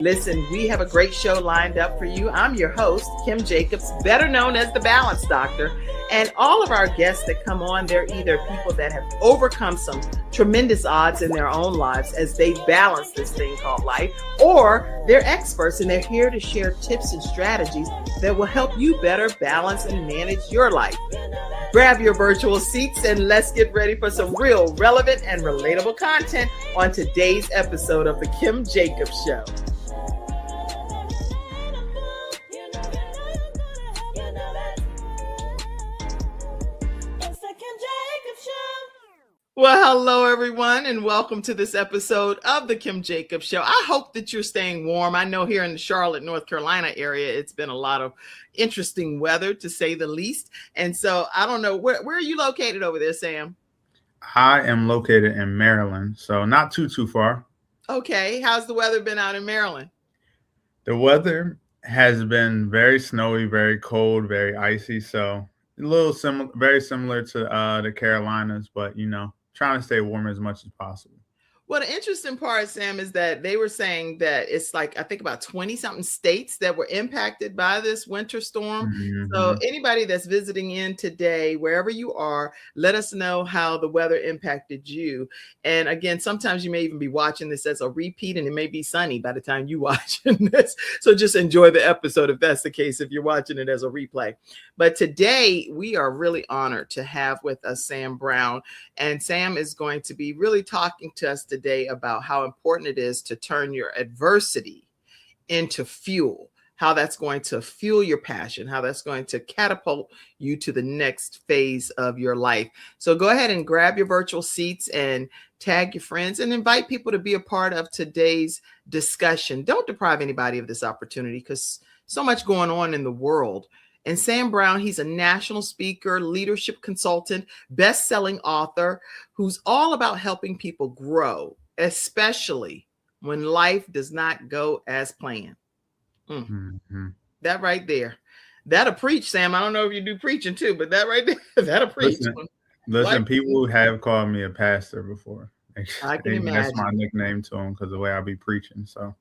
Listen, we have a great show lined up for you. I'm your host, Kim Jacobs, better known as the Balance Doctor. And all of our guests that come on, they're either people that have overcome some tremendous odds in their own lives as they balance this thing called life, or they're experts and they're here to share tips and strategies that will help you better balance and manage your life. Grab your virtual seats and let's get ready for some real relevant and relatable content on today's episode of The Kim Jacobs Show. Well, hello, everyone, and welcome to this episode of The Kim Jacobs Show. I hope that you're staying warm. I know here in the Charlotte, North Carolina area, it's been a lot of interesting weather, to say the least. And so I don't know, where are you located over there, Sam? I am located in Maryland, so not too far. Okay. How's the weather been out in Maryland? The weather has been very snowy, very cold, very icy. So a little similar, very similar to the Carolinas, but trying to stay warm as much as possible. Well, the interesting part, Sam, is that they were saying that it's like, I think about 20 something states that were impacted by this winter storm. Mm-hmm. So anybody that's visiting in today, wherever you are, let us know how the weather impacted you. And again, sometimes you may even be watching this as a repeat and it may be sunny by the time you watching this. So just enjoy the episode if that's the case, if you're watching it as a replay. But today we are really honored to have with us Sam Brown. And Sam is going to be really talking to us today about how important it is to turn your adversity into fuel, how that's going to fuel your passion, how that's going to catapult you to the next phase of your life. So go ahead and grab your virtual seats and tag your friends and invite people to be a part of today's discussion. Don't deprive anybody of this opportunity because so much going on in the world. And Sam Brown, he's a national speaker, leadership consultant, best-selling author who's all about helping people grow, especially when life does not go as planned. Mm-hmm. That right there. That'll preach, Sam. I don't know if you do preaching too, but that right there, that'll preach. Listen, people have called me a pastor before. I can imagine. That's my nickname to them because the way I be preaching. So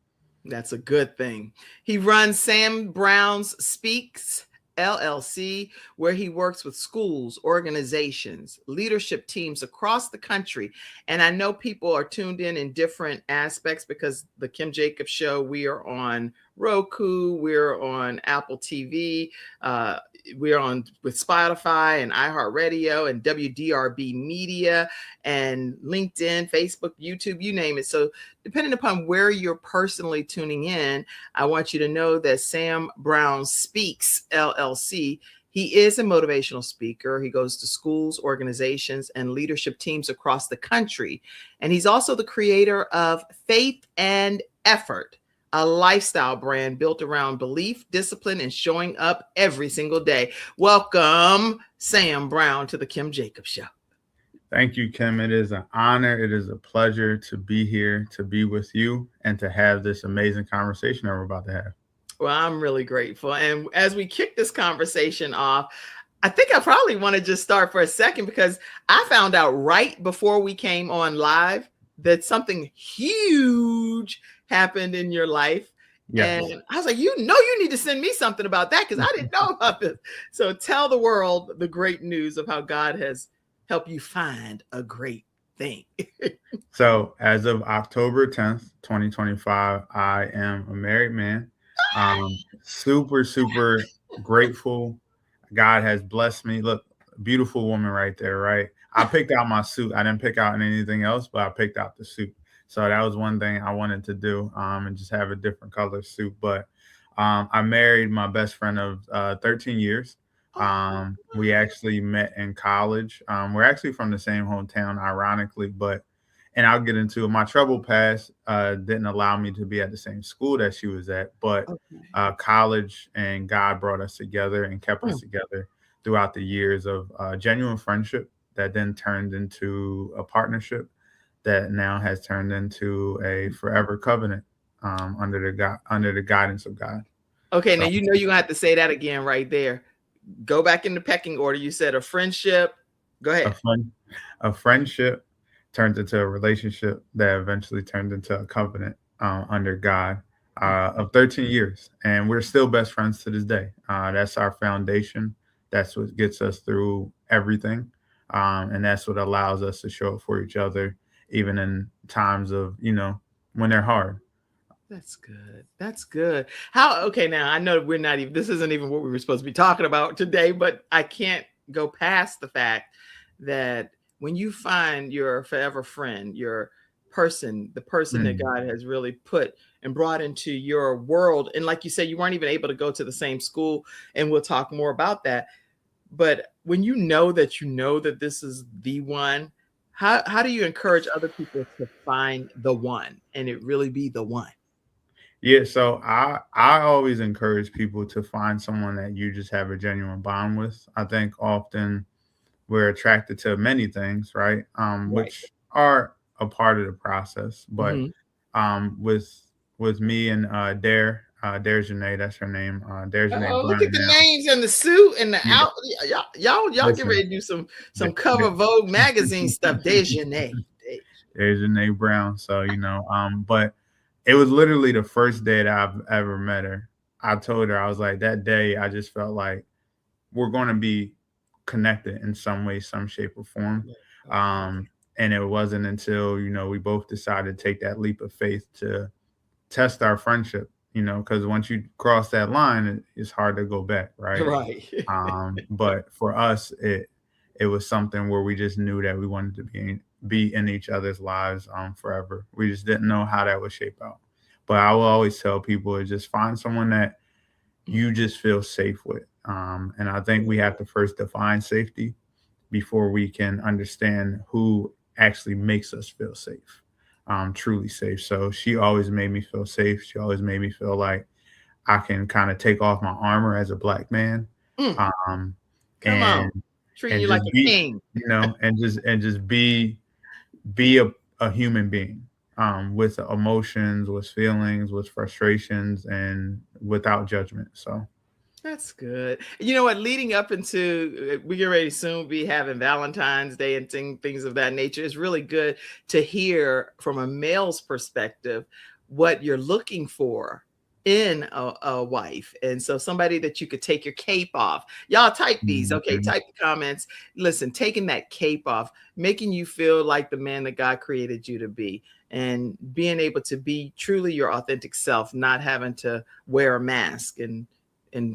that's a good thing. He runs Sam Brown's Speaks LLC, where he works with schools, organizations, leadership teams across the country. And I know people are tuned in different aspects because the Kim Jacobs Show, we are on Roku, we're on Apple TV, we're on with Spotify and iHeartRadio and WDRB Media and LinkedIn, Facebook, YouTube, you name it. So depending upon where you're personally tuning in, I want you to know that Sam Brown Speaks LLC, he is a motivational speaker. He goes to schools, organizations, and leadership teams across the country. And he's also the creator of Faith and Effort, a lifestyle brand built around belief, discipline, and showing up every single day. Welcome, Sam Brown, to the Kim Jacobs Show. Thank you, Kim. It is an honor. It is a pleasure to be here, to be with you, and to have this amazing conversation that we're about to have. Well, I'm really grateful. And as we kick this conversation off, I think I probably want to just start for a second because I found out right before we came on live that something huge happened in your life. Yes. And I was like, you need to send me something about that because I didn't know about this. So tell the world the great news of how God has helped you find a great thing. So as of October 10th, 2025, I am a married man. Super grateful. God has blessed me. Look, beautiful woman right there, right? I picked out my suit. I didn't pick out anything else, but I picked out the suit. So that was one thing I wanted to do, and just have a different color suit. But I married my best friend of 13 years. We actually met in college. We're actually from the same hometown, ironically, and I'll get into it. My troubled past didn't allow me to be at the same school that she was at, but college and God brought us together and kept us together throughout the years of genuine friendship that then turned into a partnership that now has turned into a forever covenant under the guidance of God. Okay, so, now you're gonna have to say that again right there. Go back in the pecking order. You said a friendship. Go ahead. A friendship turned into a relationship that eventually turned into a covenant under God. of 13 years, and we're still best friends to this day. That's our foundation. That's what gets us through everything, and that's what allows us to show up for each other, even in times of when they're hard. That's good. That's good. How, okay, now I know we're not even, this isn't even what we were supposed to be talking about today, but I can't go past the fact that when you find your forever friend, your person, the person that Mm. God has really put and brought into your world, and like you said, you weren't even able to go to the same school, and we'll talk more about that. But when you know that this is the one, how do you encourage other people to find the one and it really be the one? Yeah, so I always encourage people to find someone that you just have a genuine bond with. I think often we're attracted to many things, right? Right. Which are a part of the process. But Mhm. with me and Dare Janae, that's her name, Dare Janae Oh, look at Brown the now. names and the suit and the Yeah, out. Y'all get listen, ready to do some Da- cover Da- Vogue magazine stuff. Dejanay. Dare Janae Brown. So but it was literally the first day that I've ever met her. I told her, I was like, that day I just felt like we're going to be connected in some way, some shape or form. Okay. And it wasn't until, we both decided to take that leap of faith to test our friendship, because once you cross that line, it's hard to go back. Right. Right. But for us, it was something where we just knew that we wanted to be in each other's lives forever. We just didn't know how that would shape out. But I will always tell people to just find someone that you just feel safe with. And I think we have to first define safety before we can understand who actually makes us feel safe, truly safe. So she always made me feel safe. She always made me feel like I can kind of take off my armor as a black man, Mm, um, come on. and Treating and you like just a be, king. and just be a human being, with emotions, with feelings, with frustrations, and without judgment. So. That's good. You know what? Leading up into we get ready to soon be having Valentine's Day and things of that nature. It's really good to hear from a male's perspective what you're looking for in a wife. And so somebody that you could take your cape off. Y'all type these, okay? Mhm. Type the comments. Listen, taking that cape off, making you feel like the man that God created you to be, and being able to be truly your authentic self, not having to wear a mask and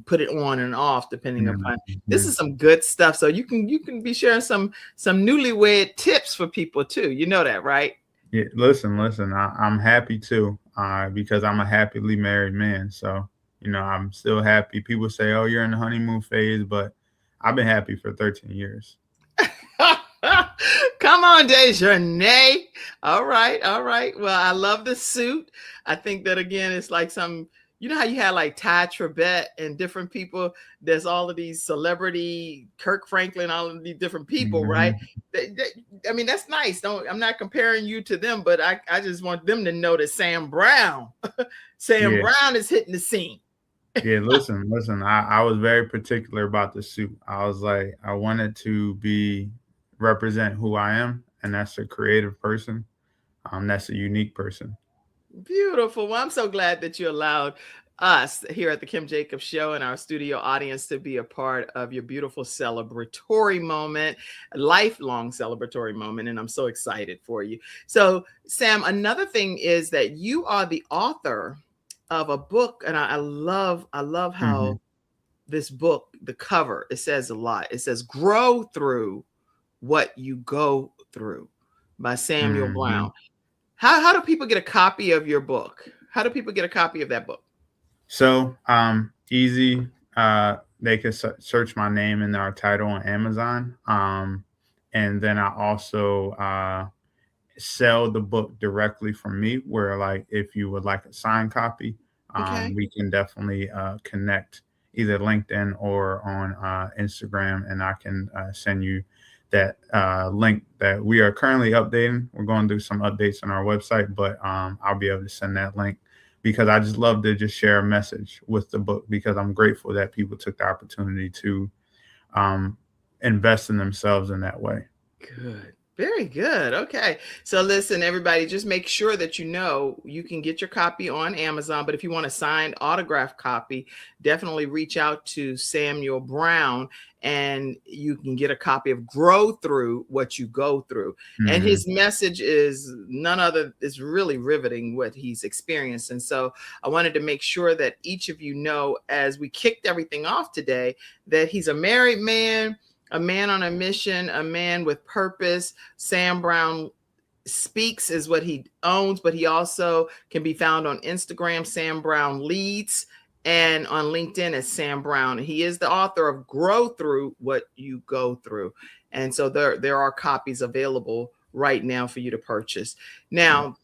put it on and off depending Mhm. upon. This Yeah. is some good stuff. So you can be sharing some newlywed tips for people too. You know that, right? Yeah, listen. I'm happy too, because I'm a happily married man. So, I'm still happy. People say, "Oh, you're in the honeymoon phase," but I've been happy for 13 years. Come on, Dejanay. All right, all right. Well, I love the suit. I think that again, it's like some. You know how you had like Ty Tribbett and different people. There's all of these celebrity, Kirk Franklin, all of these different people, right? Mhm. I mean, that's nice. Don't I'm not comparing you to them, but I just want them to know that Sam Brown, Sam Yeah, Brown is hitting the scene. yeah. Listen. I was very particular about the suit. I was like, I wanted to represent who I am, and that's a creative person. That's a unique person. Beautiful. Well, I'm so glad that you allowed us here at the Kim Jacobs Show and our studio audience to be a part of your beautiful celebratory moment, a lifelong celebratory moment. And I'm so excited for you. So, Sam, another thing is that you are the author of a book, and I love Mhm. how this book, the cover, it says a lot. It says "Grow Through What You Go Through" by Samuel Mhm. Brown. How do people get a copy of your book? How do people get a copy of that book? So, easy. They can search my name and our title on Amazon. And then I also sell the book directly from me. Where, like, if you would like a signed copy, Okay. we can definitely connect either LinkedIn or on Instagram, and I can send you that link that we are currently updating. We're going to do some updates on our website, but I'll be able to send that link because I just love to just share a message with the book because I'm grateful that people took the opportunity to um, invest in themselves in that way. Good. Very good. Okay. So listen, everybody, just make sure that you know you can get your copy on Amazon. But if you want a signed autograph copy, definitely reach out to Samuel Brown and you can get a copy of Grow Through What You Go Through. And Mm-hmm. his message is none other, is really riveting what he's experienced. And so I wanted to make sure that each of you know, as we kicked everything off today, that he's a married man, a man on a mission, a man with purpose. Sam Brown Speaks is what he owns, but he also can be found on Instagram, Sam Brown Leads, and on LinkedIn as Sam Brown. He is the author of Grow Through What You Go Through. And so there are copies available right now for you to purchase. Now,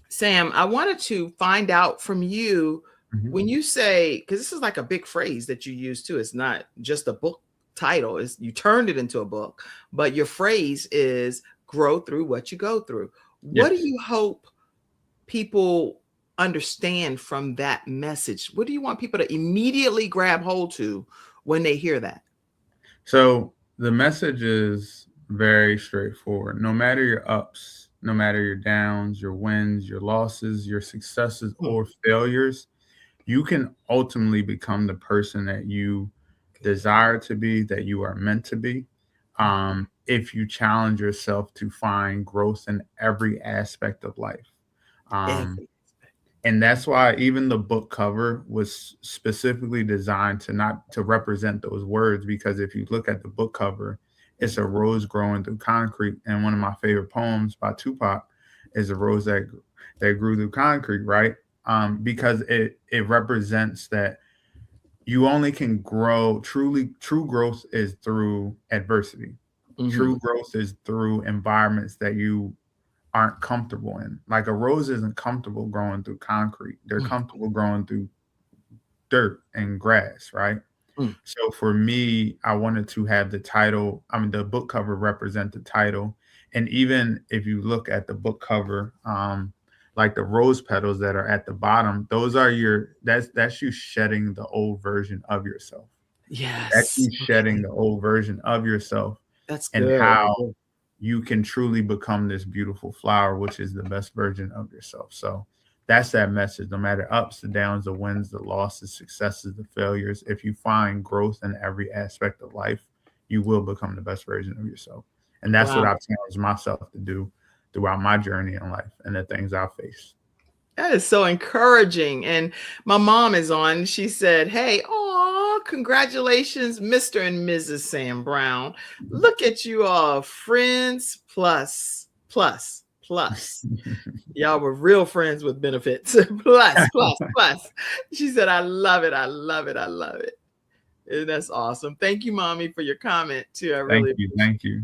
Sam, I wanted to find out from you Mm-hmm. when you say, because this is like a big phrase that you use too, it's not just a book title, is you turned it into a book, but your phrase is grow through what you go through. What do Yes. you hope people understand from that message? What do you want people to immediately grab hold to when they hear that? So the message is very straightforward. No matter your ups, no matter your downs, your wins, your losses, your successes or failures, you can ultimately become the person that you desire to be, that you are meant to be. If you challenge yourself to find growth in every aspect of life. Um, Every. and that's why even the book cover was specifically designed to not to represent those words, because if you look at the book cover, it's a rose growing through concrete. And one of my favorite poems by Tupac is a rose that grew through concrete, right? Because it represents that you only can grow true growth is through adversity. True growth is through environments that you aren't comfortable in. Like a rose isn't comfortable growing through concrete. They're comfortable growing through dirt and grass, right? So for me, I wanted to have the title, the book cover represent the title. And even if you look at the book cover, like the rose petals that are at the bottom, those are that's you shedding the old version of yourself. That's Yes. you shedding the old version of yourself That's and good. how you can truly become this beautiful flower, which is the best version of yourself. So that's that message. No matter ups, the downs, the wins, the losses, successes, the failures, if you find growth in every aspect of life, you will become the best version of yourself. And that's what Wow. I've challenged myself to do throughout my journey in life and the things I've faced. That is so encouraging. And my mom is on. She said, hey, oh, congratulations, Mr. and Mrs. Sam Brown. Look at you all, friends plus, plus, plus. Y'all were real friends with benefits. Plus, plus, plus. She said, I love it. I love it. I love it. And that's awesome. Thank you, Mommy, for your comment too. I really appreciate it. Thank you.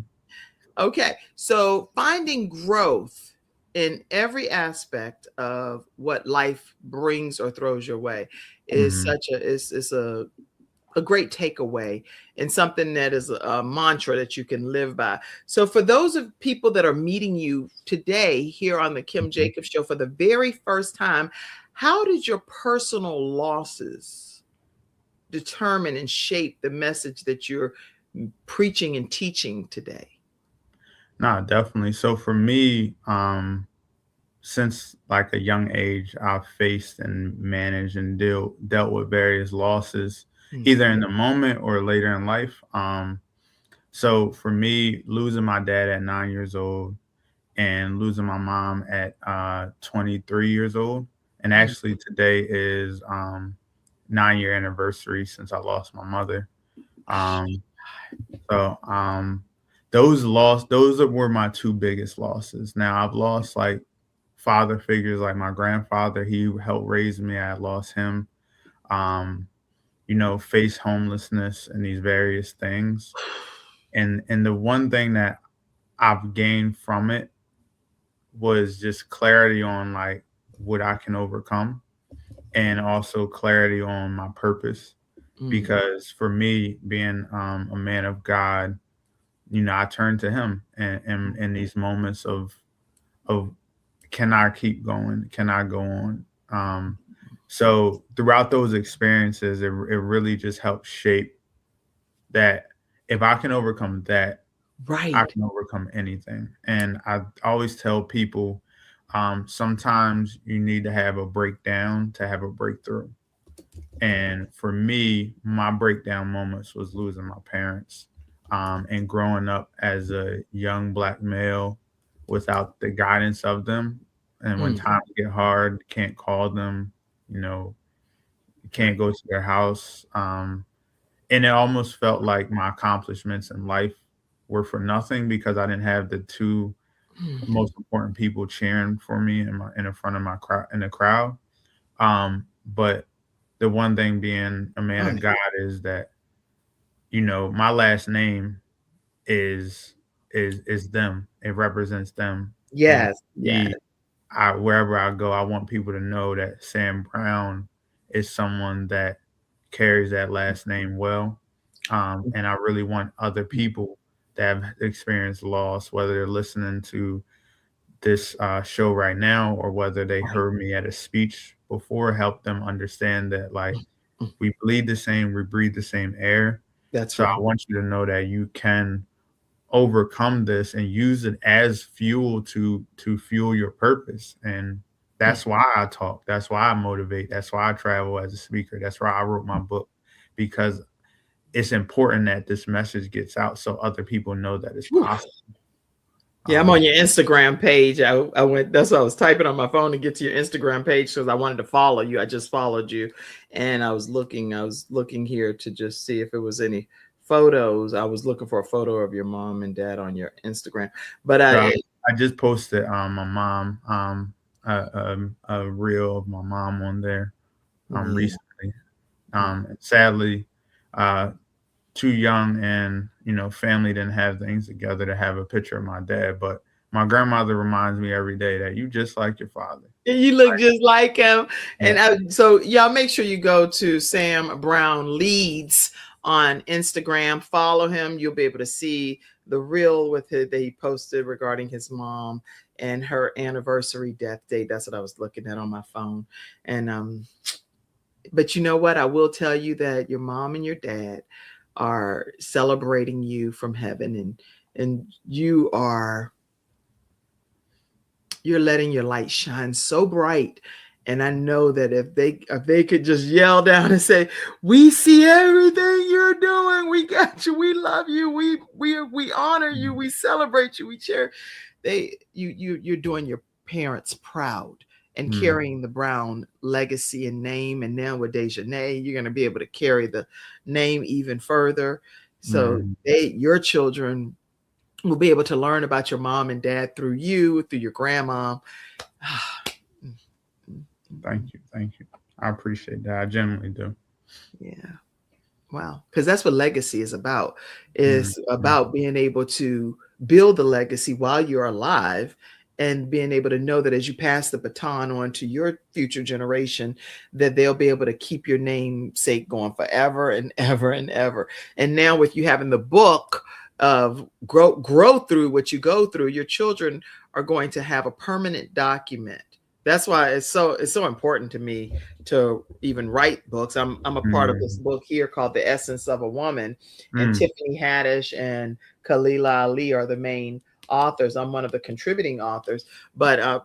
Okay. So finding growth in every aspect of what life brings or throws your way is Mhm. is a great takeaway and something that is a mantra that you can live by. So for those of people that are meeting you today here on the Kim Jacobs Show for the very first time, how did your personal losses determine and shape the message that you're preaching and teaching today? No, definitely. So for me, since like a young age, I've faced and managed and dealt with various losses, either in the moment or later in life. So for me, losing my dad at 9 years old and losing my mom at 23 years old, and actually today is 9 year anniversary since I lost my mother. Um, so those were my two biggest losses. Now I've lost like father figures like my grandfather. He helped raise me. I lost him. Um, face homelessness and these various things. And the one thing that I've gained from it was just clarity on like what I can overcome and also clarity on my purpose. Because for me, being a man of God, I turn to him and in these moments of can I keep going? Can I go on? So throughout those experiences, it really just helps shape that if I can overcome that, I Right. can overcome anything. And I always tell people, sometimes you need to have a breakdown to have a breakthrough. And for me, my breakdown moments was losing my parents, and growing up as a young black male without the guidance of them. And when Mm, times get hard, can't call them, you know, can't go to their house. And it almost felt like my accomplishments in life were for nothing because I didn't have the two mm, most important people cheering for me in the front of my crowd in the crowd. But the one thing being a man of right. God is that, my last name is them. It represents them. And Yes. Yes. me, wherever I go, I want people to know that Sam Brown is someone that carries that last name well. And I really want other people that have experienced loss, whether they're listening to this show right now or whether they Right. heard me at a speech before, help them understand that, like, Mm, mm. we bleed the same, we breathe the same air. That's So I right. want you to know that you can overcome this and use it as fuel to fuel your purpose. And Mm. that's why I talk. That's why I motivate. That's why I travel as a speaker. That's why I wrote my book, because it's important that this message gets out so other people know that it's Whew. possible. Yeah, I'm on Um, your Instagram page. I went, that's why I was typing on my phone to get to your Instagram page because I wanted to follow you. I just followed you and I was looking here to just see if it was any photos. I was looking for a photo of your mom and dad on your Instagram. But so I just posted my mom a reel of my mom on there yeah. recently. Sadly, uh, too young and family didn't have things together to have a picture of my dad, but my grandmother reminds me every day that you just like your father. You look just like him. Yeah. And so, y'all make sure you go to Sam Brown Leads on Instagram. Follow him. You'll be able to see the reel with it that he posted regarding his mom and her anniversary death date. That's what I was looking at on my phone. And but you know what? I will tell you that your mom and your dad are celebrating you from heaven, and you're letting your light shine so bright. And I know that if they could just yell down and say, "We see everything you're doing. We got you. We love you. We honor you. We celebrate you. We cheer." You're doing your parents proud and Mm, carrying the Brown legacy and name. And now with Dejanay, you're going to be able to carry the name even further. So mm. your children will be able to learn about your mom and dad through you, through your grandma. Thank you. Thank you. I appreciate that. I genuinely do. Yeah. Wow. Because that's what legacy is about. Mm, It's mm, about being able to build the legacy while you're alive and being able to know that as you pass the baton on to your future generation, that they'll be able to keep your namesake going forever and ever and ever. And now with you having the book of grow through what you go through, your children are going to have a permanent document. That's why it's so important to me to even write books. I'm a part of this mm, book here called The Essence of a Woman, and mm. Tiffany Haddish and Kalila Ali are the main authors. I'm one of the contributing authors, but I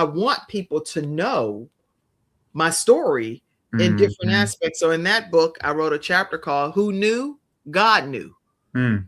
want people to know my story in Mm, different mm, aspects. So in that book, I wrote a chapter called "Who Knew? God Knew," mm,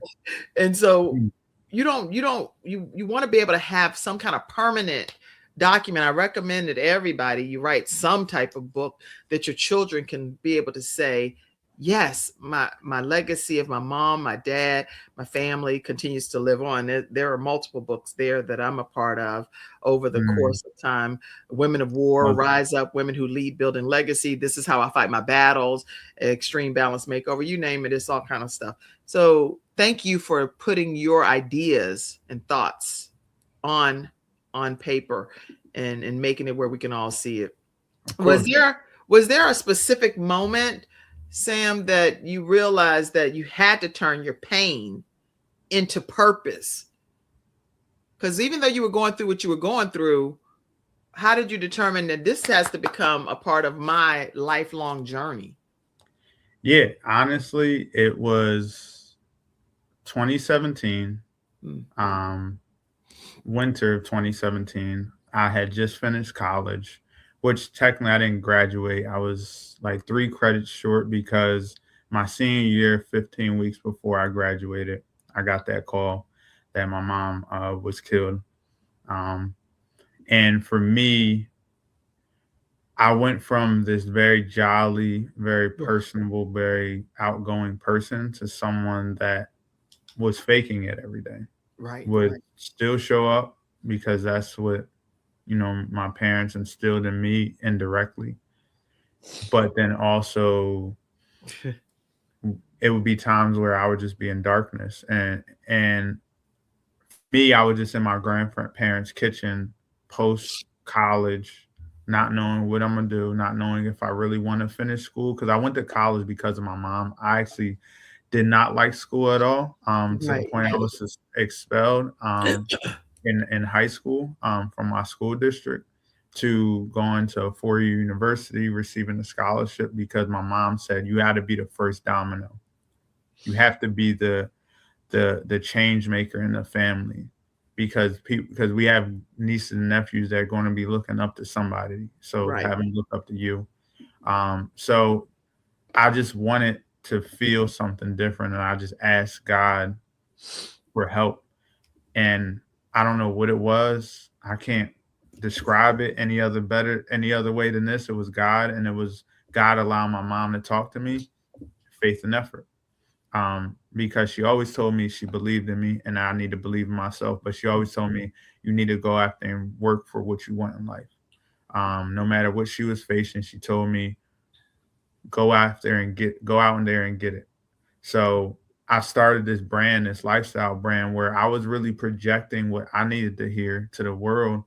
and so mm. you want to be able to have some kind of permanent document. I recommend that everybody you write some type of book that your children can be able to say, yes, my legacy of my mom, my dad, my family continues to live on. There are multiple books there that I'm a part of over the Mm. course of time. Women of War, Okay. Rise Up, Women Who Lead, Building Legacy. This is how I fight my battles. Extreme Balance Makeover. You name it, it's all kind of stuff. So thank you for putting your ideas and thoughts on paper and making it where we can all see it. Of Was course. there a specific moment, Sam, that you realized that you had to turn your pain into purpose? Because even though you were going through what you were going through, how did you determine that this has to become a part of my lifelong journey? Yeah, honestly, it was 2017, Mm. winter of 2017, I had just finished college, which technically I didn't graduate. I was like 3 credits short because my senior year, 15 weeks before I graduated, I got that call that my mom was killed. Um, and for me, I went from this very jolly, very Yeah. personable, very outgoing person to someone that was faking it every day, Right. would Right. still show up because that's what, my parents instilled in me indirectly. But then also it would be times where I would just be in darkness and me, I was just in my grandparents' kitchen post college, not knowing what I'm gonna do, not knowing if I really want to finish school. Because I went to college because of my mom. I actually did not like school at all, to the Right. point I was just expelled in high school from my school district to going to a 4-year university, receiving a scholarship because my mom said you had to be the first domino. You have to be the change maker in the family because we have nieces and nephews that are going to be looking up to somebody. So Right. have them look up to you. So I just wanted to feel something different, and I just asked God for help. And I don't know what it was. I can't describe it any other way than this. It was God, and it was God allowing my mom to talk to me, faith and effort. Because she always told me she believed in me and I need to believe in myself. But she always told me you need to go after and work for what you want in life. No matter what she was facing, she told me go out in there and get it. So I started this lifestyle brand where I was really projecting what I needed to hear to the world.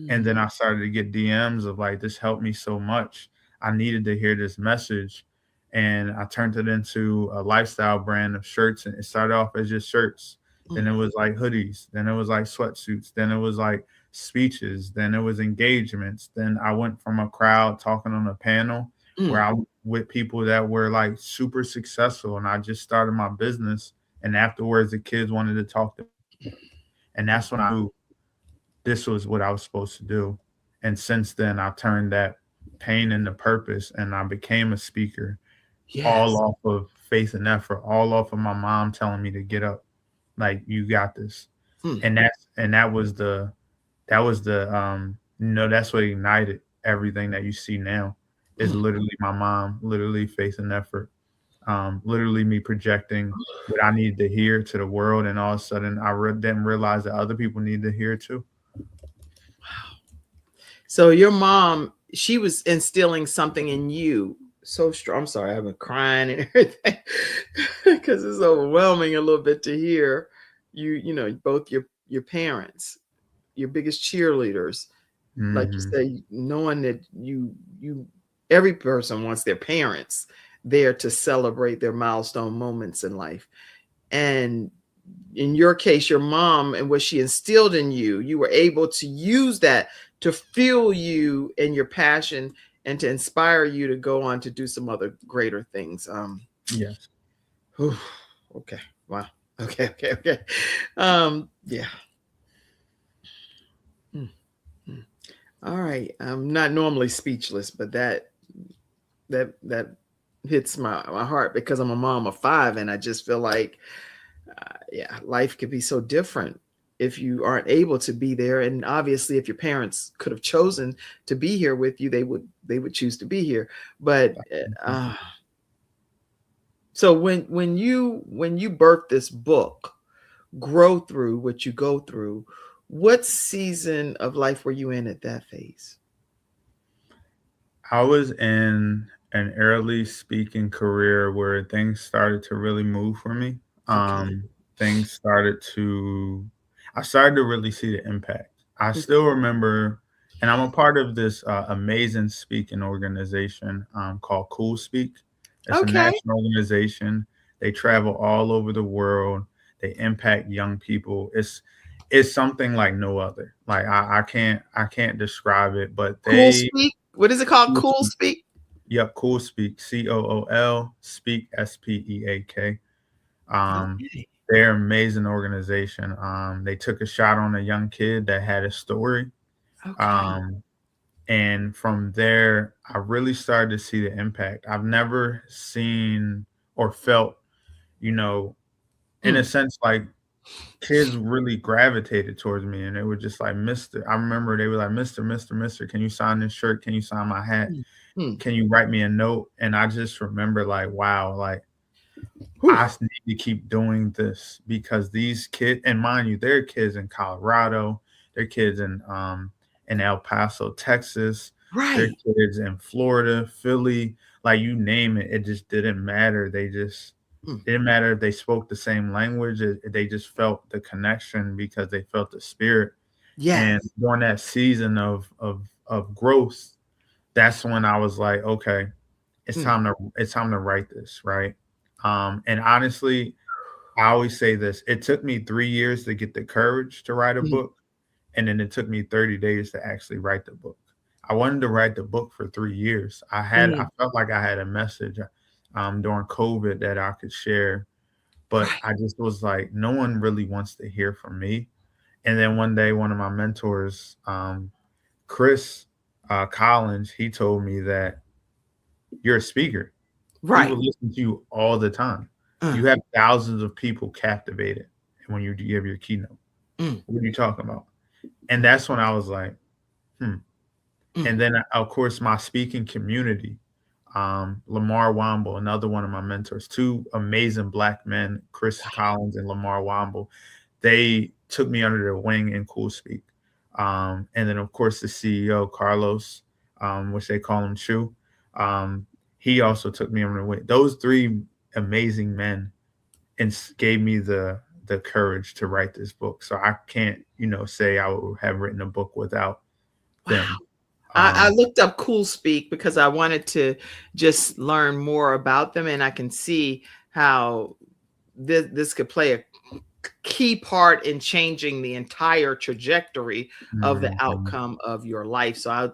And then Mm. I started to get DMs of like, this helped me so much. I needed to hear this message. And I turned it into a lifestyle brand of shirts. And it started off as just shirts. Then Mm. it was like hoodies. Then it was like sweatsuits. Then it was like speeches. Then it was engagements. Then I went from a crowd talking on a panel where Mm. I was with people that were like super successful. And I just started my business. And afterwards, the kids wanted to talk to me. And that's when I knew this was what I was supposed to do. And since then, I turned that pain into purpose and I became a speaker all Yes. off of faith and effort, all off of my mom telling me to get up, like you got this. Mm. And that was the that's what ignited everything that you see now is Mm. literally my mom, literally faith and effort, literally me projecting what I needed to hear to the world. And all of a sudden, didn't realize that other people need to hear it too. So your mom, she was instilling something in you so strong. I'm sorry, I've been crying and everything because it's overwhelming a little bit to hear both your parents, your biggest cheerleaders, like you Hmm. say, knowing that you every person wants their parents there to celebrate their milestone moments in life. And in your case, your mom and what she instilled in you, you were able to use that to fuel you and your passion and to inspire you to go on to do some other greater things. Yes. Whew, okay. Wow. Okay. Yeah. Mm, mm. All right. I'm not normally speechless, but that hits my heart because I'm a mom of 5 and I just feel like yeah, life could be so different if you aren't able to be there. And obviously, if your parents could have chosen to be here with you, they would choose to be here. But so when you birth this book, grow through what you go through, what season of life were you in at that phase? I was in an early speaking career where things started to really move for me. Okay. Um, things started to, I started to really see the impact. I Mm. still remember, and I'm a part of this amazing speaking organization called Cool Speak. It's a Okay. national organization. They travel all over the world. They impact young people. It's something like no other. Like I can't describe it, but Cool they Speak. What is it called? Cool Speak. Yep, Cool Speak, COOL, Speak, SPEAK. Um, Okay. They're an amazing organization. They took a shot on a young kid that had a story. Okay. Um, and from there, I really started to see the impact. I've never seen or felt, you know, in a Mm, sense, like kids really gravitated towards me and they were just like, Mr. I remember they were like, Mister, can you sign this shirt? Can you sign my hat? mm, mm. Can you write me a note? And I just remember like, wow, like Whew. I need to keep doing this because these kids, and mind you, they're kids in Colorado, they're kids in El Paso, Texas, they're Right. kids in Florida, Philly, like you name it, it just didn't matter. They just Mm. didn't matter if they spoke the same language. They just felt the connection because they felt the spirit. And Yes. during that season of growth, that's when I was like, okay, Mm, it's time to write this, right? And honestly, I always say this, it took me 3 years to get the courage to write a mm, book, and then it took me 30 days to actually write the book. I wanted to write the book for 3 years. I mm. felt like I had a message, during COVID that I could share, but Right. I just was like, no one really wants to hear from me. And then one day, one of my mentors, Chris Collins, he told me that you're a speaker. People Right. listen to you all the time. Uh, You have thousands of people captivated when you give your keynote. mm, What are you talking about? And mm, that's when I was like, hmm. mm. And then, of course, my speaking community, Lamar Wamble, another one of my mentors, two amazing Black men, Chris Collins and Lamar Wamble, they took me under their wing in Cool Speak. And then, of course, the CEO, Carlos, which they call him Chu, um, he also took me under the wing. Those three amazing men and gave me the courage to write this book. So I can't, say I would have written a book without Wow. them. I Um, looked up Cool Speak because I wanted to just learn more about them, and I can see how this could play a key part in changing the entire trajectory of the mhm, outcome of your life. So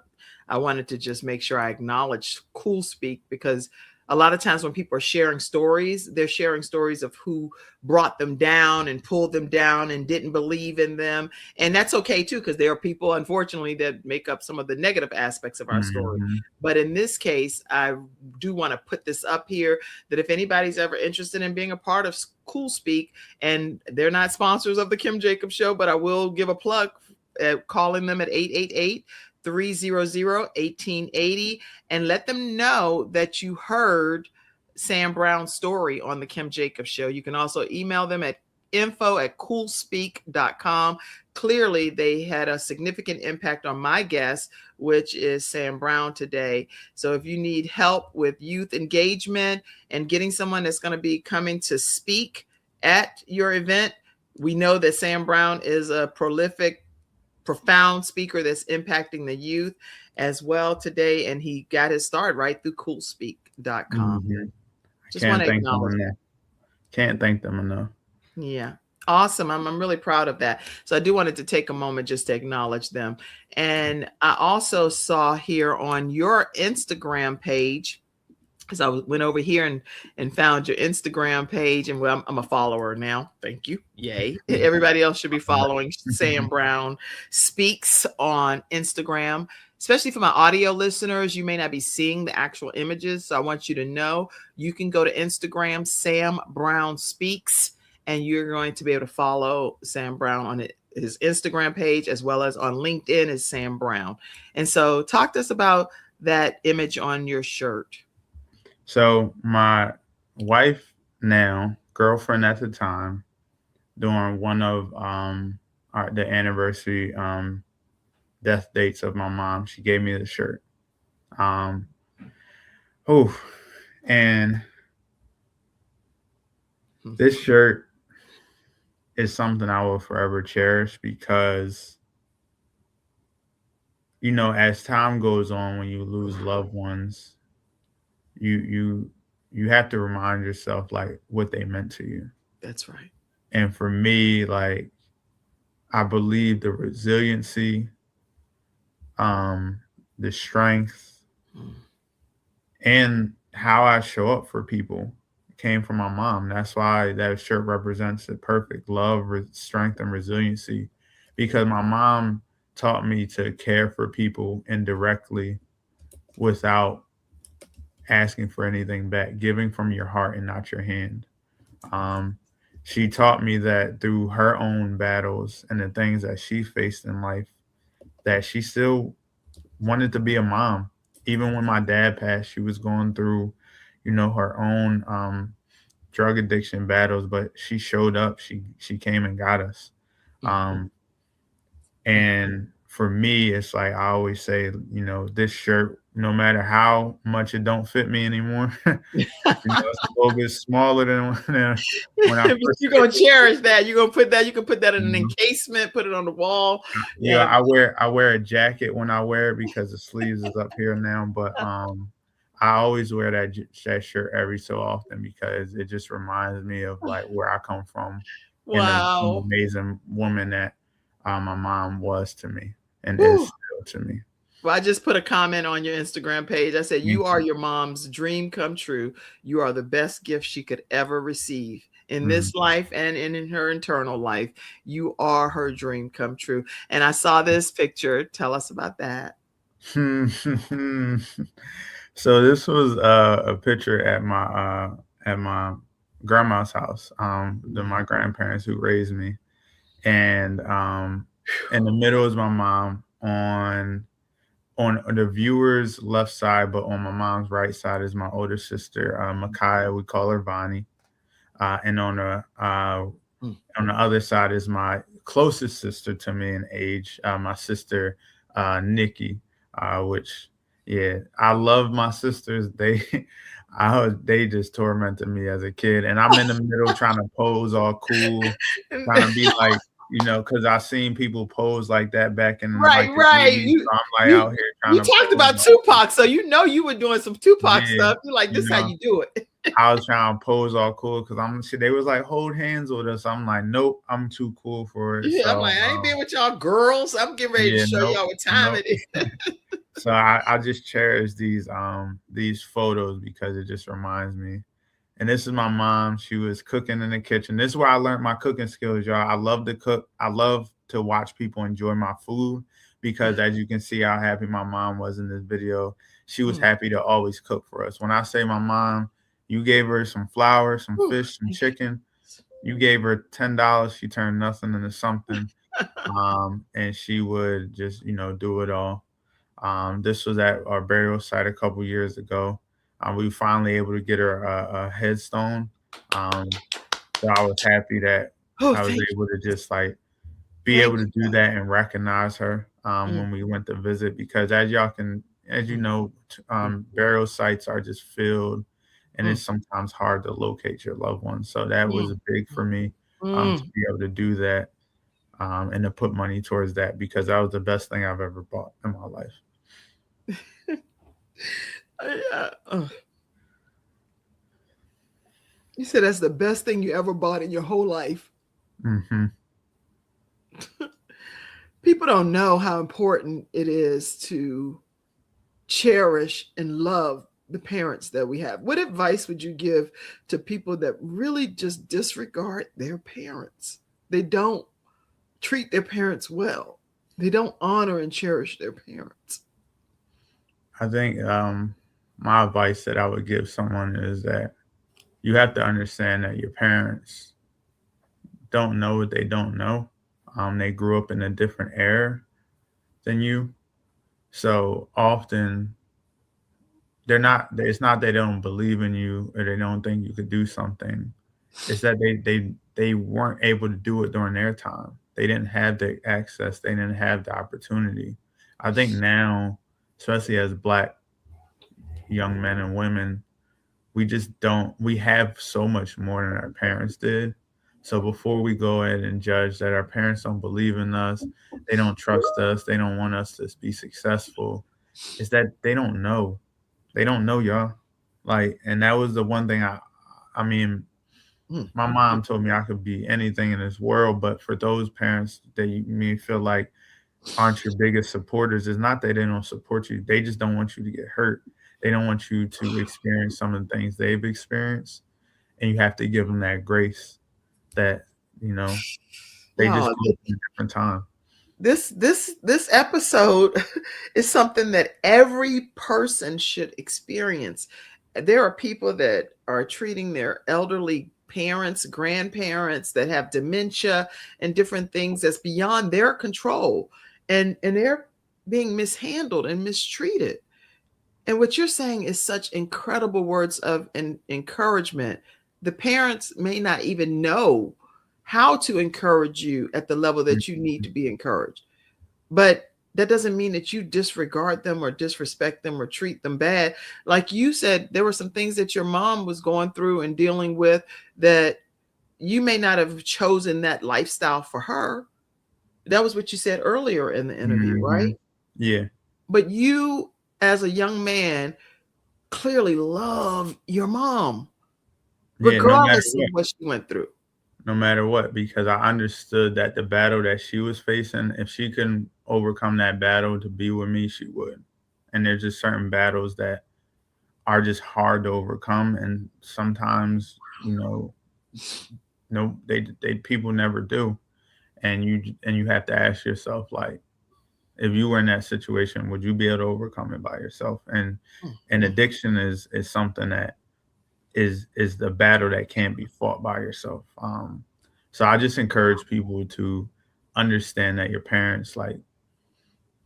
I wanted to just make sure I acknowledged Cool Speak because a lot of times when people are sharing stories, they're sharing stories of who brought them down and pulled them down and didn't believe in them. And that's okay too, because there are people, unfortunately, that make up some of the negative aspects of our story. mhm, But in this case, I do want to put this up here that if anybody's ever interested in being a part of Cool Speak, and they're not sponsors of the Kim Jacobs Show, but I will give a plug at calling them at 888 300 1880 and let them know that you heard Sam Brown's story on the Kim Jacobs Show. You can also email them at info@coolspeak.com. Clearly, they had a significant impact on my guest, which is Sam Brown today. So if you need help with youth engagement and getting someone that's going to be coming to speak at your event, we know that Sam Brown is a prolific, profound speaker that's impacting the youth as well today. And he got his start right through coolspeak.com. mhm. I Just want can't to thank them acknowledge that. enough. Can't thank them enough. Yeah. Awesome. I'm really proud of that. So I do wanted to take a moment just to acknowledge them. And I also saw here on your Instagram page, because I went over here and found your Instagram page, and well, I'm a follower now. Thank you. Yay. Everybody else should be following Sam Brown Speaks on Instagram. Especially for my audio listeners, you may not be seeing the actual images. So I want you to know you can go to Instagram, Sam Brown Speaks, and you're going to be able to follow Sam Brown on his Instagram page as well as on LinkedIn as Sam Brown. And so talk to us about that image on your shirt. So my wife now, girlfriend at the time, during one of the anniversary death dates of my mom, she gave me the shirt. Um, oh, and this shirt is something I will forever cherish because as time goes on, when you lose loved ones, you have to remind yourself like what they meant to you. That's right. And for me, like I believe the resiliency, um, the strength, Mm. and how I show up for people came from my mom. That's why that shirt represents the perfect love, strength, and resiliency, because my mom taught me to care for people indirectly without asking for anything back, giving from your heart and not your hand. Um, she taught me that through her own battles and the things that she faced in life, that she still wanted to be a mom. Even when my dad passed, she was going through, her own drug addiction battles, but she showed up. She came and got us. Mhm. Um, and for me, it's like I always say, this shirt, no matter how much it don't fit me anymore, it's a little bit smaller than when I But first you're gonna cherish that. You're gonna put that. You can put that in an Mhm. encasement, put it on the wall, Yeah, and I wear a jacket when I wear it because the sleeves is up here now, but I always wear that shirt every so often because it just reminds me of like where I come from and the wow. amazing woman that my mom was to me and is Whew. still to me. Well, I just put a comment on your Instagram page. I said, Thank "You are you. your mom's dream come true. You are the best gift she could ever receive in Mm. this life and in her eternal life. You are her dream come true." And I saw this picture. Tell us about that. So this was a picture at my grandma's house, my grandparents who raised me, and in the middle is my mom on the viewer's left side, but on my mom's right side is my older sister, Micaiah. We call her Vonnie, and Mm. on the other side is my closest sister to me in age, my sister Nikki, which yeah, I love my sisters. They just tormented me as a kid, and I'm in the middle trying to pose all cool, trying to be like, because I seen people pose like that back in Right, like the right. 80s. You So I'm like you out here trying you to talked pose about all cool. Tupac, so you were doing some Tupac Yeah, stuff. You're like, you this is how know. you do it. I was trying to pose all cool because they was like hold hands with us. I'm like, nope, I'm too cool for it. Yeah, I'm So like, I ain't been with y'all girls. I'm getting ready to yeah, show nope, y'all what time nope. it is. So I just cherish these photos because it just reminds me. And this is my mom. She was cooking in the kitchen. This is where I learned my cooking skills, y'all. I love to cook. I love to watch people enjoy my food because as you can see how happy my mom was in this video. She was Mm. happy to always cook for us. When I say my mom, you gave her some flour, some Whew, fish, some thank chicken. You gave her $10. She turned nothing into something. And she would just, do it all. This was at our burial site a couple years ago. We finally able to get her a headstone. So I was happy that Oh, I was thank you. able to just like be Thank able to you, do God. that and recognize her Mm, when we went to visit because as you mm, know, mm, burial sites are just filled and mm, it's sometimes hard to locate your loved ones. So that was mm, big for me to mm. be able to do that and to put money towards that because that was the best thing I've ever bought in my life. Yeah. You said that's the best thing you ever bought in your whole life. Hmm. People don't know how important it is to cherish and love the parents that we have. What advice would you give to people that really just disregard their parents? They don't treat their parents well. They don't honor and cherish their parents. I think my advice that I would give someone is that you have to understand that your parents don't know what they don't know. They grew up in a different era than you. So often it's not they don't believe in you or they don't think you could do something. It's that they weren't able to do it during their time. They didn't have the access, they didn't have the opportunity. I think now, especially as black young men and women, we just don't we have so much more than our parents did. So before we go ahead and judge that our parents don't believe in us, they don't trust us, they don't want us to be successful, is that they don't know. They don't know y'all. Like, and that was the one thing I mean, Mm, my mm, mom told me I could be anything in this world, but for those parents that you may feel like aren't your biggest supporters, it's not that they don't support you. They just don't want you to get hurt. They don't want you to experience some of the things they've experienced. and you have to give them that grace that, you know, they just Y'all, go through a different time. this episode is something that every person should experience. There are people that are treating their elderly parents, grandparents that have dementia and different things that's beyond their control, and they're being mishandled and mistreated. And what you're saying is such incredible words of encouragement. The parents may not even know how to encourage you at the level that you need to be encouraged. But that doesn't mean that you disregard them or disrespect them or treat them bad. Like you said, there were some things that your mom was going through and dealing with that you may not have chosen that lifestyle for her. That was what you said earlier in the interview, Mm-hmm. right? Yeah. But you, as a young man, clearly love your mom, Yeah, no matter regardless of what. what she went through. No matter what, because I understood that the battle that she was facing, if she couldn't overcome that battle to be with me, she would. And there's just certain battles that are just hard to overcome, and sometimes, you know, no, they people never do, and you have to ask yourself, like, if you were in that situation, would you be able to overcome it by yourself? And Mhm. addiction is something that is the battle that can't be fought by yourself. So I just encourage people to understand that your parents, like,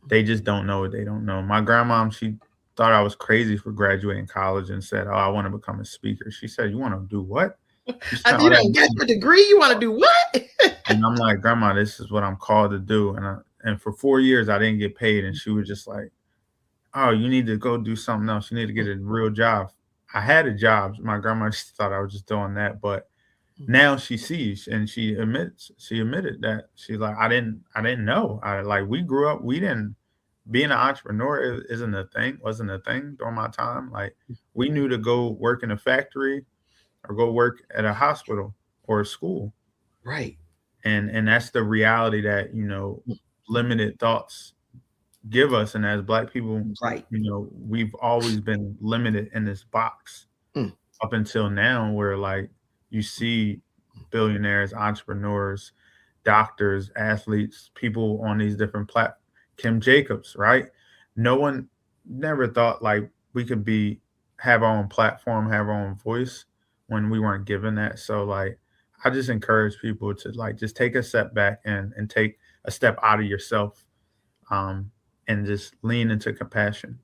they just don't know what they don't know. My grandma, she thought I was crazy for graduating college and said, "Oh, I want to become a speaker." She said, "You want to do what? You spent You all that don't get money." your degree. You want to do what? And I'm like, "Grandma, this is what I'm called to do." And for 4 years I didn't get paid, and she was just like, "Oh, you need to go do something else. You need to get a real job." I had a job. My grandma just thought I was just doing that, but now she sees and she admitted that she's like, I didn't know. I like we grew up, we didn't being an entrepreneur isn't a thing, wasn't a thing during my time. Like we knew to go work in a factory or go work at a hospital or a school. Right. And that's the reality that, limited thoughts give us. And as Black people, Right. we've always been limited in this box Mm. up until now, where like you see billionaires, entrepreneurs, doctors, athletes, people on these different platforms. Kim Jacobs, right? No one never thought like we could have our own platform, have our own voice when we weren't given that. So like I just encourage people to like just take a step back and take a step out of yourself, um, and just lean into compassion.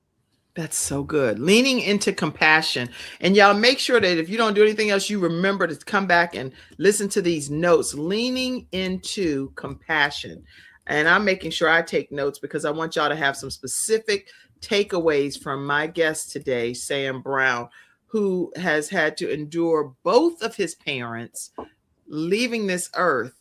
That's so good. Leaning into compassion. And y'all make sure that if you don't do anything else, you remember to come back and listen to these notes. Leaning into compassion. And I'm making sure I take notes because I want y'all to have some specific takeaways from my guest today, Sam Brown, who has had to endure both of his parents leaving this earth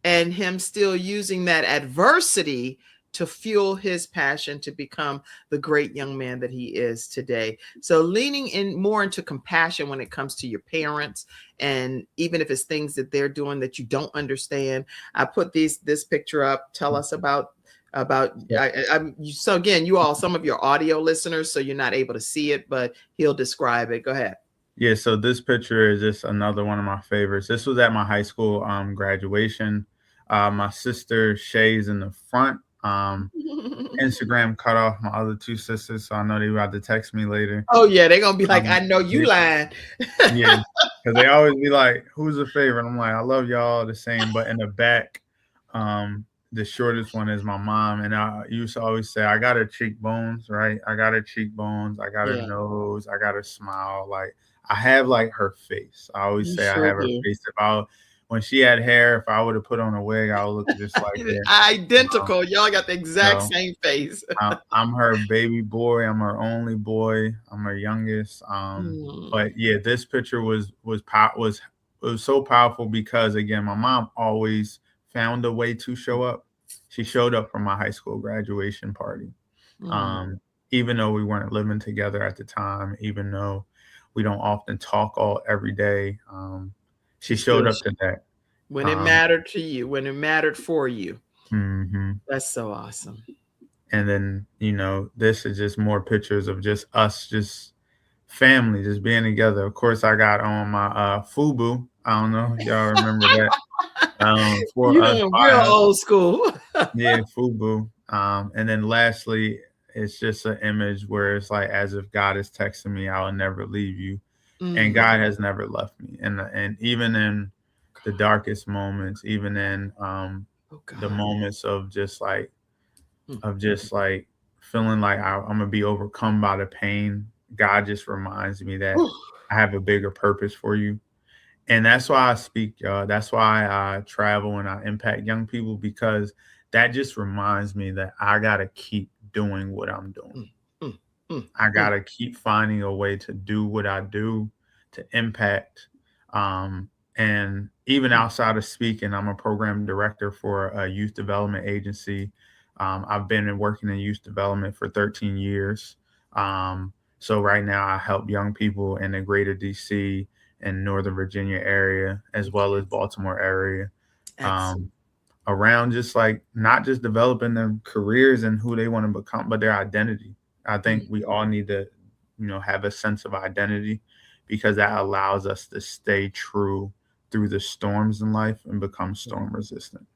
and him still using that adversity to fuel his passion to become the great young man that he is today. So leaning in more into compassion when it comes to your parents, and even if it's things that they're doing that you don't understand. I put this picture up. Tell us about so again, you all, some of your audio listeners, so you're not able to see it, but he'll describe it. Go ahead. Yeah, so this picture is just another one of my favorites. This was at my high school graduation. My sister Shay's in the front. Instagram cut off my other two sisters, so I know they about to text me later. Oh yeah, they're gonna be like, I know you lying. Yeah, because they always be like, "Who's a favorite?" I'm like, "I love y'all the same," but in the back, the shortest one is my mom, and I used to always say, "I got her cheekbones, right? I got her cheekbones. I got her Yeah. nose. I got her smile. Like I have like her face. I always You say I sure have her do. face. When she had hair, if I would have put on a wig, I would look just like her. Identical. Y'all got the exact So same face. I'm her baby boy. I'm her only boy. I'm her youngest. But yeah, this picture was so powerful because again, my mom always found a way to show up. She showed up for my high school graduation party. Even though we weren't living together at the time, even though we don't often talk all every day, she showed up to that. When it mattered to you, when it mattered for you. Mm-hmm. That's so awesome. And then, this is just more pictures of just us just family, just being together. Of course, I got on my FUBU. I don't know if y'all remember that. For You us, know, by real us, old school. yeah, FUBU. And then lastly, it's just an image where it's like as if God is texting me, "I will never leave you," and Mm. God has never left me. And even in the darkest moments, even in Oh the God. moments Mm. of just like feeling like I'm gonna be overcome by the pain, God just reminds me that Whew. I have a bigger purpose for you. And that's why I speak, y'all. That's why I travel and I impact young people, because that just reminds me that I gotta keep doing what I'm doing. Mm, mm, mm, I mm. gotta keep finding a way to do what I do to impact. And even Mm. outside of speaking, I'm a program director for a youth development agency. I've been working in youth development for 13 years. So right now, I help young people in the greater DC and Northern Virginia area, as well as Baltimore area, Excellent. um, around just like not just developing their careers and who they want to become, but their identity. I think Mm. we all need to, have a sense of identity, because that allows us to stay true through the storms in life and become storm resistant.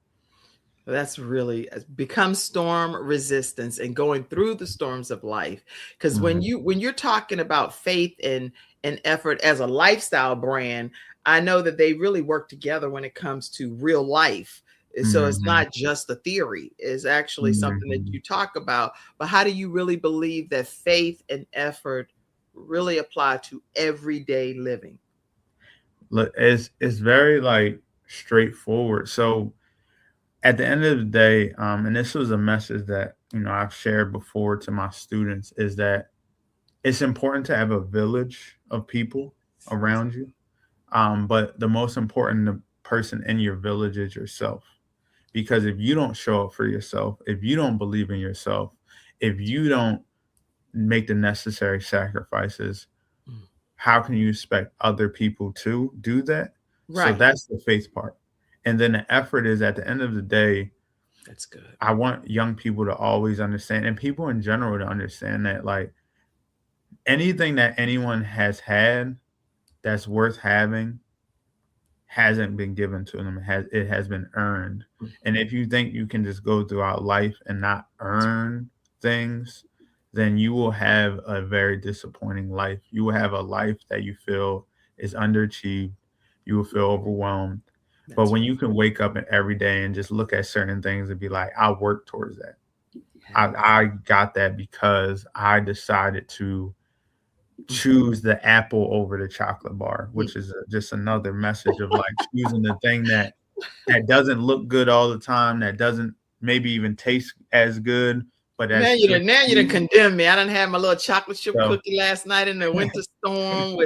That's really become storm resistance and going through the storms of life. Because Mhm. when you're talking about faith and effort as a lifestyle brand, I know that they really work together when it comes to real life. So it's Mhm. not just a theory; it's actually something that Mhm. you talk about. But how do you really believe that faith and effort really apply to everyday living? Look, it's very like straightforward. So at the end of the day, and this was a message that I've shared before to my students, is that it's important to have a village of people around you. But the most important person in your village is yourself. Because if you don't show up for yourself, if you don't believe in yourself, if you don't make the necessary sacrifices, Mm. how can you expect other people to do that? So Right. that's the faith part. And then the effort is, at the end of the day, That's good. I want young people to always understand, and people in general to understand, that like anything that anyone has had that's worth having hasn't been given to them. It has been earned. Mm. And if you think you can just go throughout life and not That's right. earn things, then you will have a very disappointing life. You will have a life that you feel is underachieved. You will feel overwhelmed. But That's when right. you can wake up every day and just look at certain things and be like, I work towards that. I, Yes. I got that because I decided to Mm. choose the apple over the chocolate bar, Mm. which is just another message of like choosing the thing that doesn't look good all the time, that doesn't maybe even taste as good, but Now that's you still done now you done sweet. condemn me. I done had my little chocolate chip So cookie last night in the winter storm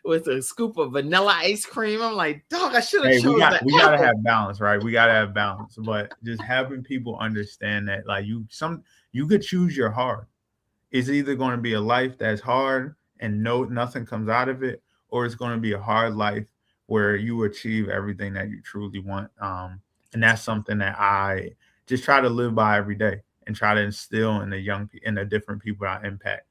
with a scoop of vanilla ice cream. I'm like, dog, I should have hey, chose the we gotta apple. have balance, right? We gotta have balance, but just having people understand that like you could choose your heart. It's either going to be a life that's hard and nothing comes out of it, or it's going to be a hard life where you achieve everything that you truly want. And that's something that I just try to live by every day and try to instill in in the different people I impact,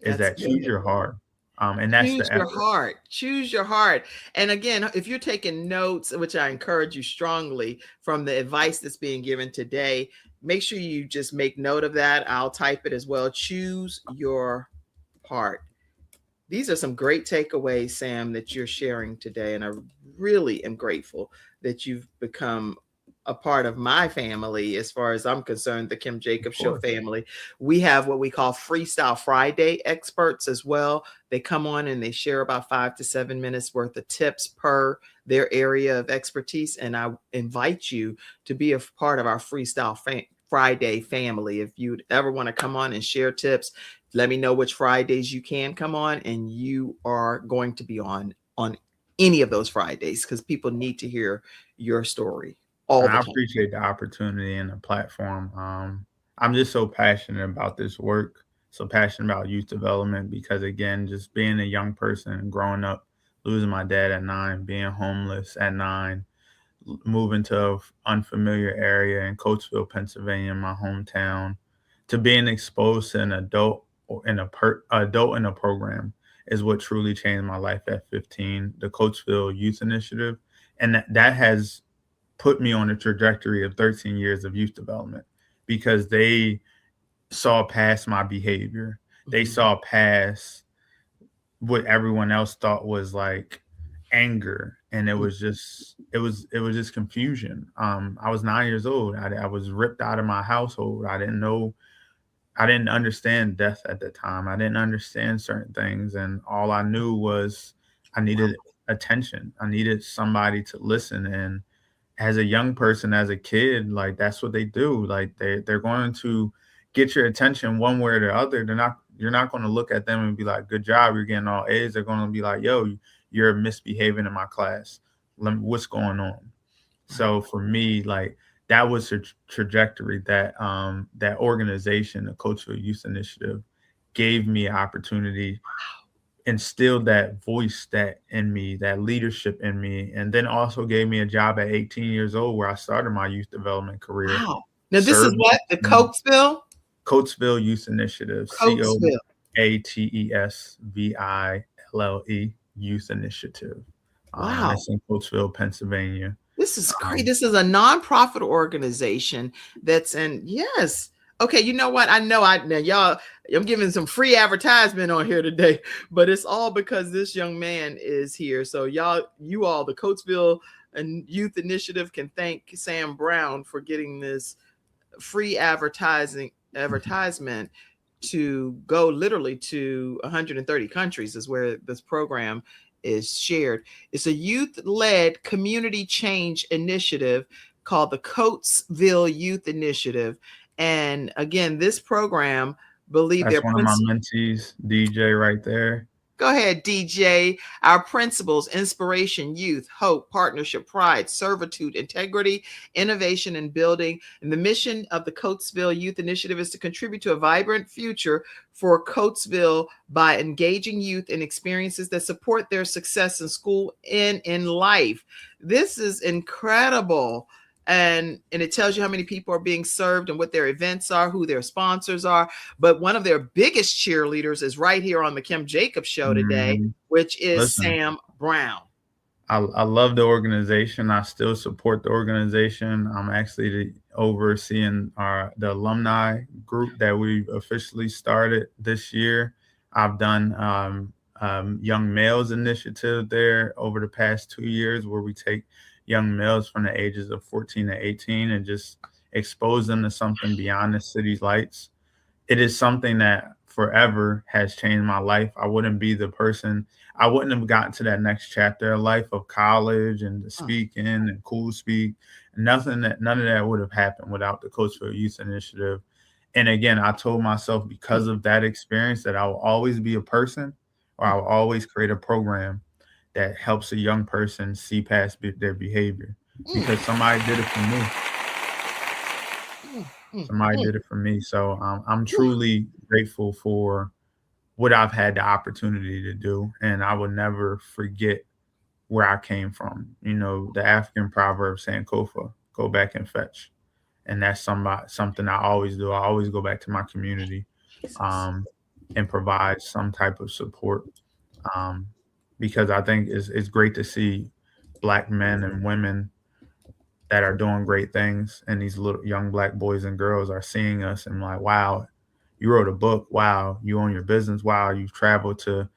is That's that choose good. your heart. And that's Choose the your effort. heart. Choose your heart. And again, if you're taking notes, which I encourage you strongly from the advice that's being given today, make sure you just make note of that. I'll type it as well. Choose your heart. These are some great takeaways, Sam, that you're sharing today. And I really am grateful that you've become a part of my family. As far as I'm concerned, the Kim Of Jacobs Show course. family. We have what we call Freestyle Friday experts as well. They come on and they share about 5 to 7 minutes worth of tips per their area of expertise. And I invite you to be a part of our Freestyle Friday family. If you'd ever want to come on and share tips, let me know which Fridays you can come on, and you are going to be on any of those Fridays because people need to hear your story all And the I time. appreciate the opportunity and the platform. I'm just so passionate about this work, so passionate about youth development, because again, just being a young person and growing up, losing my dad at 9, being homeless at 9, moving to an unfamiliar area in Coatesville, Pennsylvania, my hometown, to being exposed to an adult or in adult in a program. is what truly changed my life at 15, the Coatesville Youth Initiative. And that has put me on a trajectory of 13 years of youth development, because they saw past my behavior. They saw past what everyone else thought was like anger, and it was just confusion. I was 9 years old. I was ripped out of my household. I didn't understand death at the time. I didn't understand certain things, and all I knew was I needed attention. I needed somebody to listen. And as a young person, as a kid, like that's what they do. Like they're going to get your attention one way or the other. You're not going to look at them and be like, good job, you're getting all A's. They're going to be like, yo, you're misbehaving in my class. What's going on? So for me, like that was a trajectory that that organization, the Coatesville Youth Initiative, gave me an opportunity, instilled that voice that in me, that leadership in me, and then also gave me a job at 18 years old where I started my youth development career. Wow. Now this is what? The Coatesville? Coatesville Youth Initiative. Coatesville. COATESVILLE Youth Initiative. Wow. It's in Coatesville, Pennsylvania. This is great. This is a nonprofit organization that's in, yes. Okay, you know what? I know now y'all, I'm giving some free advertisement on here today, but it's all because this young man is here. So you all, the Coatesville Youth Initiative, can thank Sam Brown for getting this free advertisement to go literally to 130 countries is where this program is shared. It's a youth-led community change initiative called the Coatesville Youth Initiative. And again, this program, that's one of my mentees, DJ, right there. Go ahead, DJ. Our principles: inspiration, youth, hope, partnership, pride, servitude, integrity, innovation, and building. And the mission of the Coatesville Youth Initiative is to contribute to a vibrant future for Coatesville by engaging youth in experiences that support their success in school and in life. This is incredible. And it tells you how many people are being served and what their events are, who their sponsors are. But one of their biggest cheerleaders is right here on the Kim Jacobs Show today, which is Sam Brown. I love the organization. I still support the organization. I'm actually overseeing the alumni group that we've officially started this year. I've done Young Males Initiative there over the past 2 years, where we take young males from the ages of 14 to 18 and just expose them to something beyond the city's lights. It is something that forever has changed my life. I wouldn't have gotten to that next chapter of life of college and the speaking and cool speak. None of that would have happened without the Coatesville Youth Initiative. And again, I told myself, because of that experience, that I will always be a person, or I will always create a program that helps a young person see past their behavior, because somebody did it for me. Somebody did it for me. So I'm truly grateful for what I've had the opportunity to do. And I will never forget where I came from. You know, the African proverb Sankofa, go back and fetch. And that's something I always do. I always go back to my community and provide some type of support. Because I think it's great to see Black men and women that are doing great things, and these little young Black boys and girls are seeing us and like, wow, you wrote a book. Wow, you own your business. Wow, you've traveled to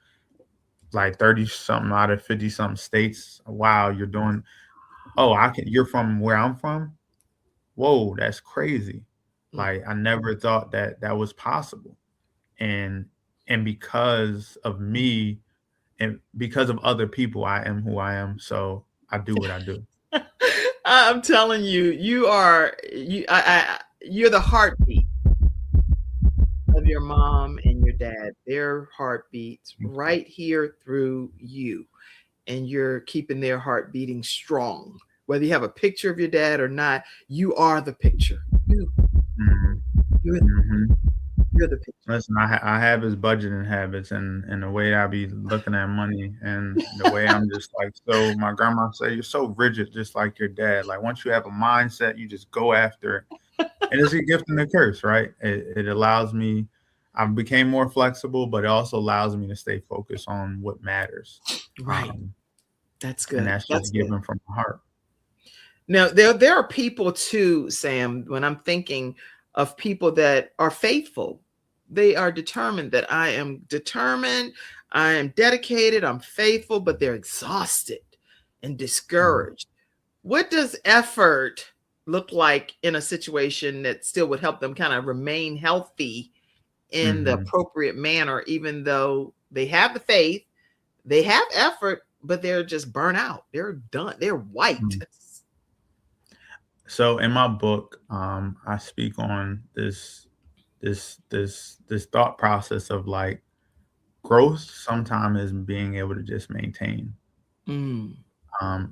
like 30-something out of 50-something states. Wow, you're doing, you're from where I'm from? Whoa, that's crazy. Like, I never thought that was possible. And because of me, and because of other people, I am who I am. So I do what I do. I'm telling you, you're the heartbeat of your mom and your dad. Their heartbeats right here through you. And you're keeping their heart beating strong. Whether you have a picture of your dad or not, you are the picture. You're the picture. Listen, I have his budgeting habits and the way I be looking at money, and the way I'm just like, so my grandma say, you're so rigid, just like your dad. Like, once you have a mindset, you just go after it. And it's a gift and a curse, right? It allows me I became more flexible, but it also allows me to stay focused on what matters. Right. Um, That's and good. that's That's just good. given from my heart. Now, there are people too, Sam, when I'm thinking of people that are faithful, they are determined that I am determined, I am dedicated, I'm faithful, but they're exhausted and Mhm. discouraged. What does effort look like in a situation that still would help them kind of remain healthy in the Mhm. appropriate manner, even though they have the faith, they have effort, but they're just burnt out. They're done. They're white. Mhm. So in my book, I speak on this thought process of like growth sometimes is being able to just maintain. Mm,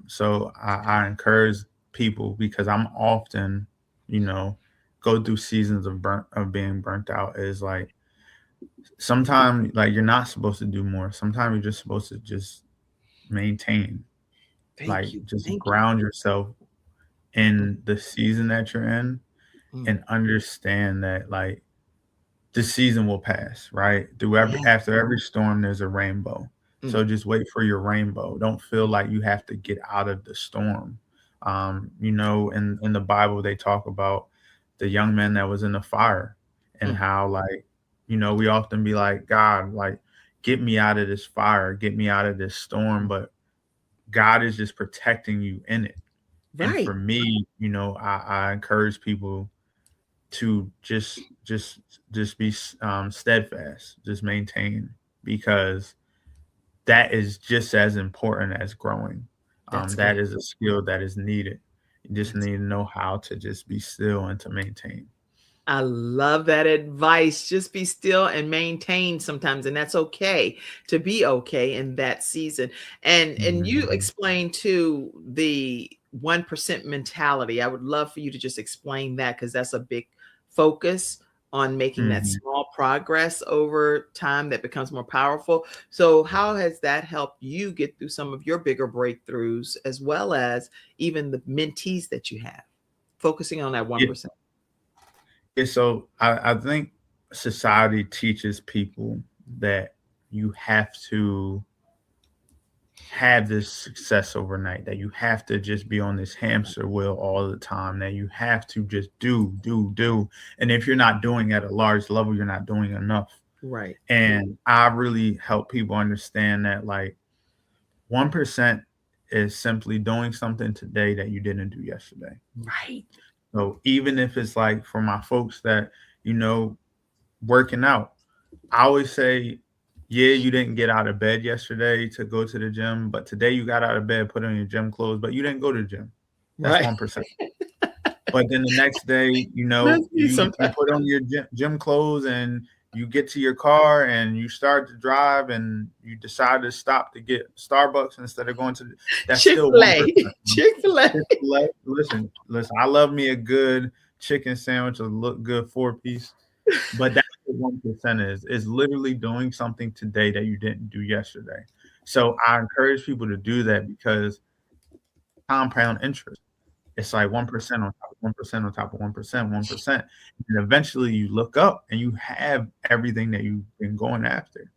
So I encourage people because I'm often, you know, go through seasons of being burnt out. Is like sometimes like you're not supposed to do more. Sometimes you're just supposed to just maintain, like thank you. just Thank you. ground yourself in the season that you're in Mm, and understand that like the season will pass, right? Through every yeah. after every storm, there's a rainbow. Mm, So just wait for your rainbow. Don't feel like you have to get out of the storm. In the Bible, they talk about the young man that was in the fire and mm, how like, we often be like, God, like, get me out of this fire, get me out of this storm. But God is just protecting you in it. And right. for me, I encourage people to just be steadfast, just maintain because that is just as important as growing. That's good. That is a skill that is needed. You just That's need to know how to just be still and to maintain. I love that advice. Just be still and maintain sometimes, and that's okay to be okay in that season. And you Mhm. explained too the 1% mentality. I would love for you to just explain that because that's a big focus on making that Mhm. small progress over time that becomes more powerful. So, how has that helped you get through some of your bigger breakthroughs as well as even the mentees that you have? Focusing on that Yeah, 1%. yeah, so I think society teaches people that you have to have this success overnight, that you have to just be on this hamster wheel all the time, that you have to just do. And if you're not doing at a large level, you're not doing enough. Right. And I really help people understand that like 1% is simply doing something today that you didn't do yesterday. Right. So even if it's like for my folks that, you know, working out, I always say, yeah, you didn't get out of bed yesterday to go to the gym, but today you got out of bed, put on your gym clothes, but you didn't go to the gym. That's Right. 1%. But then the next day, That's me you sometimes. put on your gym clothes and you get to your car and you start to drive and you decide to stop to get Starbucks instead of going to that's still Chick-fil-A. 1%. Chick-fil-A. Chick-fil-A, listen, I love me a good chicken sandwich, a look good 4-piece. But that's what 1% is literally doing something today that you didn't do yesterday. So I encourage people to do that because compound interest. It's like 1% on top of 1% on top of 1%, 1%. And eventually you look up and you have everything that you've been going after.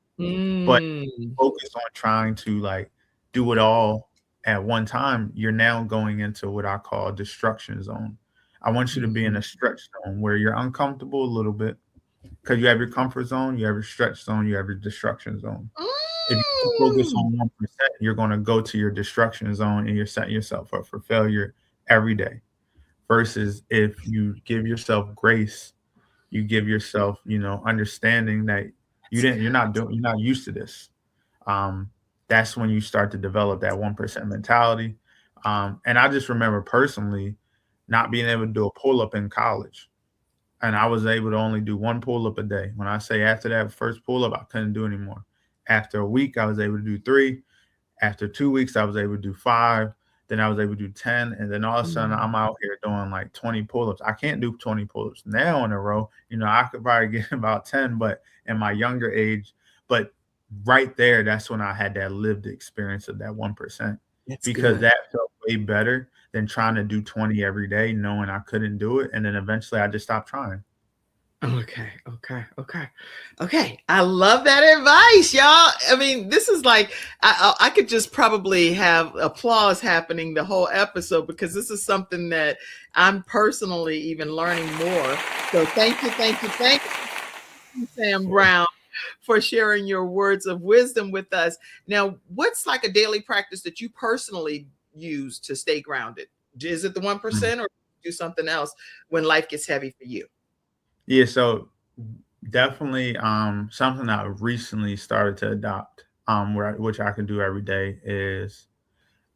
But Mm. focus on trying to like do it all at one time, you're now going into what I call destruction zone. I want you to be in Mhm. a stretch zone where you're uncomfortable a little bit because you have your comfort zone, you have your stretch zone, you have your destruction zone. If you focus Mm. on 1%, you're going to go to your destruction zone and you're setting yourself up for failure every day. Versus if you give yourself grace, you give yourself, understanding that That's good. you're not used to this. Um, that's when you start to develop that 1% mentality. And I just remember personally not being able to do a pull up in college and I was able to only do one pull up a day. When I say after that first pull up, I couldn't do anymore. After a week, I was able to do 3. After 2 weeks, I was able to do 5. Then I was able to do 10. And then all of a sudden, Mm. I'm out here doing like 20 pull ups. I can't do 20 pull ups now in a row. I could probably get about 10, but in my younger age, but right there, that's when I had that lived experience of that 1% That's because good. that felt way better than trying to do 20 every day, knowing I couldn't do it. And then eventually I just stopped trying. Okay. I love that advice, y'all. I mean, this is like I could just probably have applause happening the whole episode, because this is something that I'm personally even learning more. So thank you, Sam Brown, for sharing your words of wisdom with us. Now, what's like a daily practice that you personally use to stay grounded? Is it the 1%, or do something else when life gets heavy for you? Yeah, so definitely something I recently started to adopt, which I can do every day, is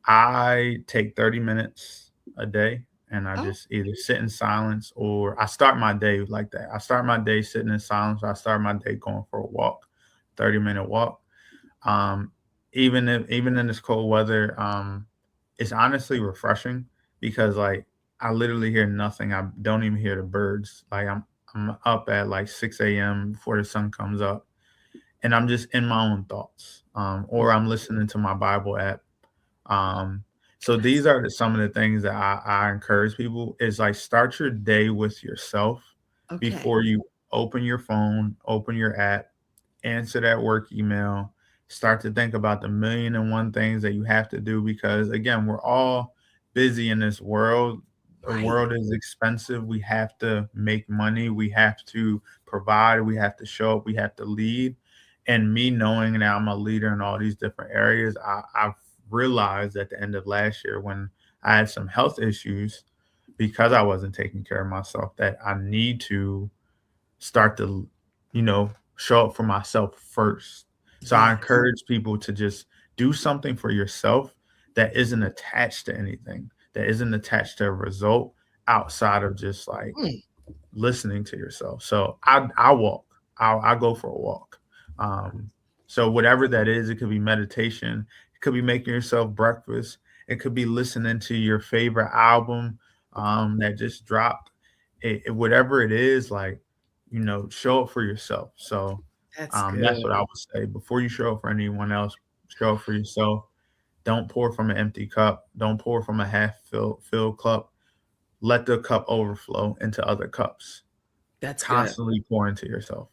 I take 30 minutes a day and I Oh, just either sit in silence, or I start my day like that. I start my day sitting in silence. I start my day going for a walk, 30-minute walk. Um, even in this cold weather, it's honestly refreshing because like I literally hear nothing. I don't even hear the birds. Like I'm up at like 6 a.m. before the sun comes up, and I'm just in my own thoughts. Or I'm listening to my Bible app. So these are some of the things that I encourage people is like start your day with yourself okay. before you open your phone, open your app, answer that work email, start to think about the million and one things that you have to do, because again, we're all busy in this world. The Right. world is expensive. We have to make money. We have to provide. We have to show up. We have to lead. And me knowing that I'm a leader in all these different areas, I've realized at the end of last year when I had some health issues because I wasn't taking care of myself that I need to start to, show up for myself first. So I Yes. encourage people to just do something for yourself that isn't attached to anything, that isn't attached to a result outside of just like Mm, listening to yourself. So I walk. I go for a walk. Um, so whatever that is, it could be meditation, it could be making yourself breakfast, it could be listening to your favorite album that just dropped. Whatever it is, like show up for yourself. So that's that's good. what I would say. Before you show up for anyone else, show up for yourself. Don't pour from an empty cup. Don't pour from a half filled cup. Let the cup overflow into other cups. That's good. Constantly pour into yourself.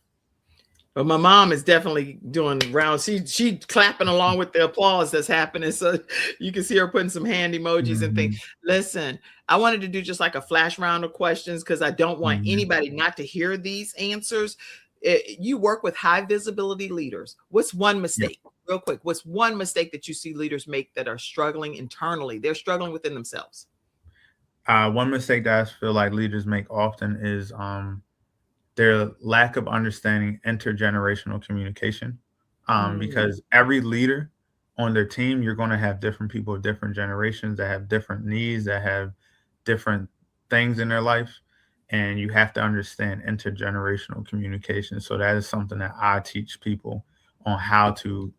But my mom is definitely doing rounds. She clapping along with the applause that's happening. So you can see her putting some hand emojis and things. Mhm, Listen, I wanted to do just like a flash round of questions because I don't want mhm. anybody not to hear these answers. You work with high visibility leaders. What's one Yep. mistake, real quick? What's one mistake that you see leaders make that are struggling internally? They're struggling within themselves. One mistake that I feel like leaders make often is their lack of understanding intergenerational communication. Mm, Because every leader on their team, you're going to have different people of different generations that have different needs, that have different things in their life. And you have to understand intergenerational communication. So that is something that I teach people on how to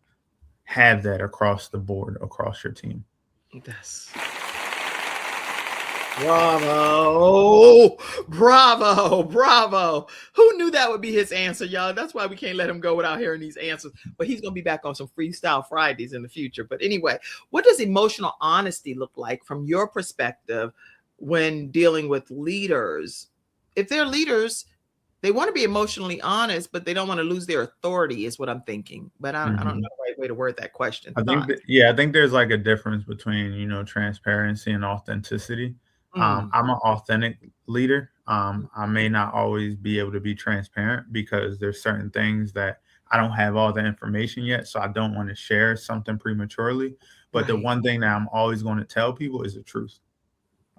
have that across the board, across your team. that's bravo. Bravo. Bravo. Who knew that would be his answer, y'all? That's why we can't let him go without hearing these answers. But he's going to be back on some Freestyle Fridays in the future. But anyway, what does emotional honesty look like from your perspective when dealing with leaders? If they're leaders, they want to be emotionally honest, but they don't want to lose their authority, is what I'm thinking. But I don't know Mhm. the right way to word that question. I think Thought. that, yeah, I think there's like a difference between, transparency and authenticity. Mm, I'm an authentic leader. I may not always be able to be transparent because there's certain things that I don't have all the information yet. So I don't want to share something prematurely. But the right. one thing that I'm always going to tell people is the truth.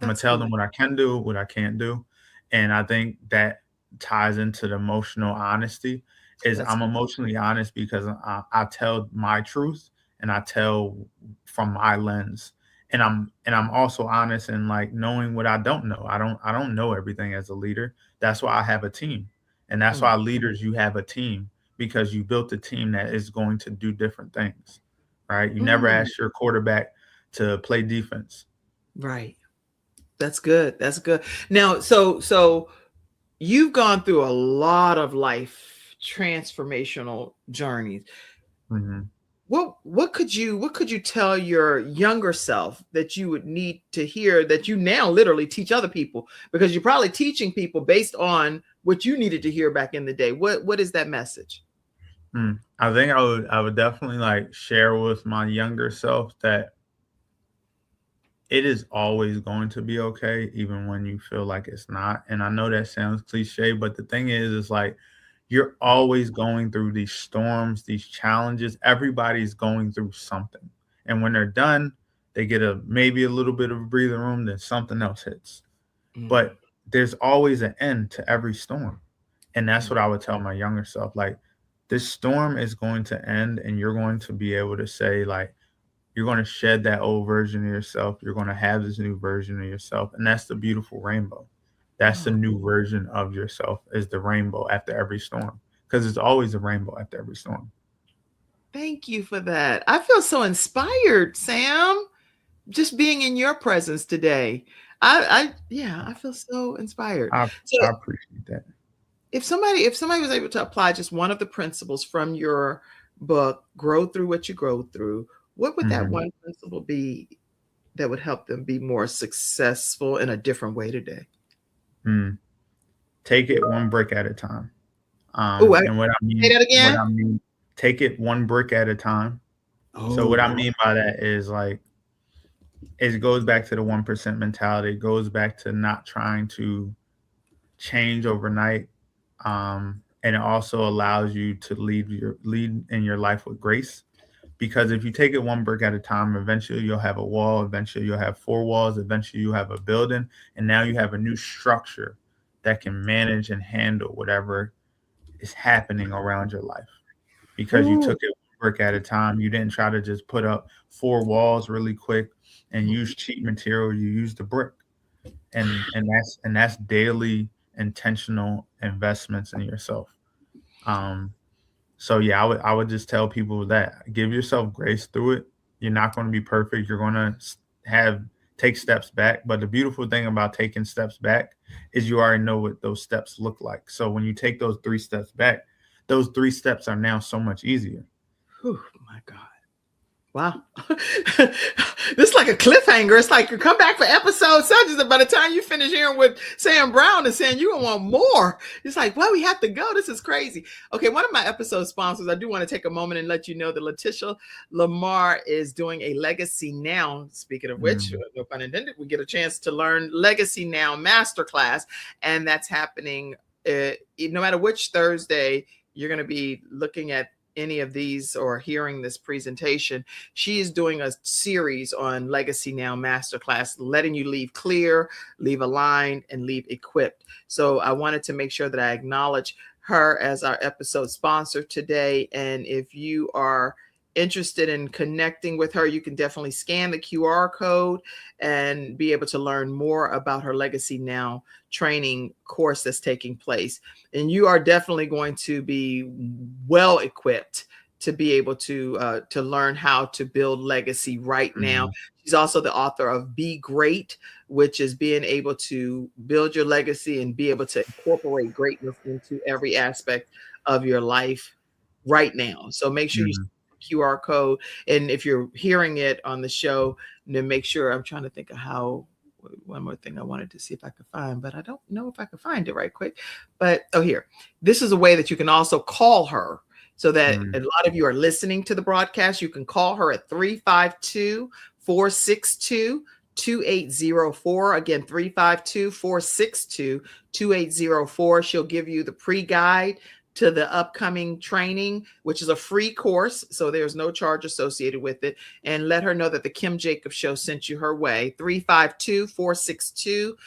I'm going to That's tell them good. what I can do, what I can't do. And I think that ties into the emotional honesty is That's I'm emotionally honest because I tell my truth and I tell from my lens. And I'm also honest in like knowing what I don't know. I don't know everything as a leader. That's why I have a team. And that's mm, why leaders, you have a team because you built a team that is going to do different things. Right? You never mm. ask your quarterback to play defense. Right. That's good. That's good. Now, so you've gone through a lot of life transformational journeys. Mhm. what could you tell your younger self that you would need to hear that you now literally teach other people, because you're probably teaching people based on what you needed to hear back in the day? What is that message? I think I would definitely like share with my younger self that it is always going to be okay, even when you feel like it's not. And I know that sounds cliche, but the thing is like you're always going through these storms, these challenges. Everybody's going through something. And when they're done, they get a maybe a little bit of breathing room, then something else hits. Mm, But there's always an end to every storm. And that's mm. what I would tell my younger self. Like, this storm is going to end, and you're going to be able to say, like, you're going to shed that old version of yourself. You're going to have this new version of yourself. And that's the beautiful rainbow. That's the Oh, new version of yourself, is the rainbow after every storm. Because it's always a rainbow after every storm. thank you for that. I feel so inspired, Sam, just being in your presence today. Yeah, I feel so inspired. I, So I appreciate that. if somebody was able to apply just one of the principles from your book, Grow Through What You Grow Through, what would that Mhm. one principle be that would help them be more successful in a different way today? Mm. Take it one brick at a time. Oh, And say that what again. I mean, take it one brick at a time. So what I Oh, mean by that is like it goes back to the 1% mentality. It goes back to not trying to change overnight. And it also allows you to lead in your life with grace. Because if you take it one brick at a time, eventually you'll have a wall, eventually you'll have four walls, eventually you have a building, and now you have a new structure that can manage and handle whatever is happening around your life. Because you ooh. took it one brick at a time. You didn't try to just put up four walls really quick and use cheap material. You used the brick. And that's daily intentional investments in yourself. Um, so yeah, I would just tell people that give yourself grace through it. You're not going to be perfect. You're going to have take steps back. But the beautiful thing about taking steps back is you already know what those steps look like. So when you take those 3 steps back, those 3 steps are now so much easier. Whew, my God. Wow. This is like a cliffhanger. It's like you come back for episode such as by the time you finish hearing what Sam Brown is saying, you're gonna want more. It's like, well, we have to go. This is crazy. Okay, one of my episode sponsors, I do want to take a moment and let you know that Letitia Lamar is doing a Legacy Now. Speaking of which, Mm, no pun intended, we get a chance to learn Legacy Now Masterclass, and that's happening no matter which Thursday you're going to be looking at any of these or hearing this presentation. She is doing a series on Legacy Now Masterclass, letting you leave clear, leave aligned, and leave equipped. So I wanted to make sure that I acknowledge her as our episode sponsor today. And if you are interested in connecting with her, you can definitely scan the QR code and be able to learn more about her Legacy Now training course that's taking place. And you are definitely going to be well equipped to be able to learn how to build legacy right now. mm, She's also the author of Be Great, which is being able to build your legacy and be able to incorporate greatness into every aspect of your life right now. So make sure you mm. QR code. And if you're hearing it on the show, then make sure, I'm trying to think of how, one more thing I wanted to see if I could find, but I don't know if I could find it right quick. But here, this is a way that you can also call her, so that Mm. a lot of you are listening to the broadcast. You can call her at 352-462-2804. Again, 352-462-2804. She'll give you the pre-guide to the upcoming training, which is a free course. So there's no charge associated with it. And let her know that the Kim Jacobs Show sent you her way. 352-462-2804.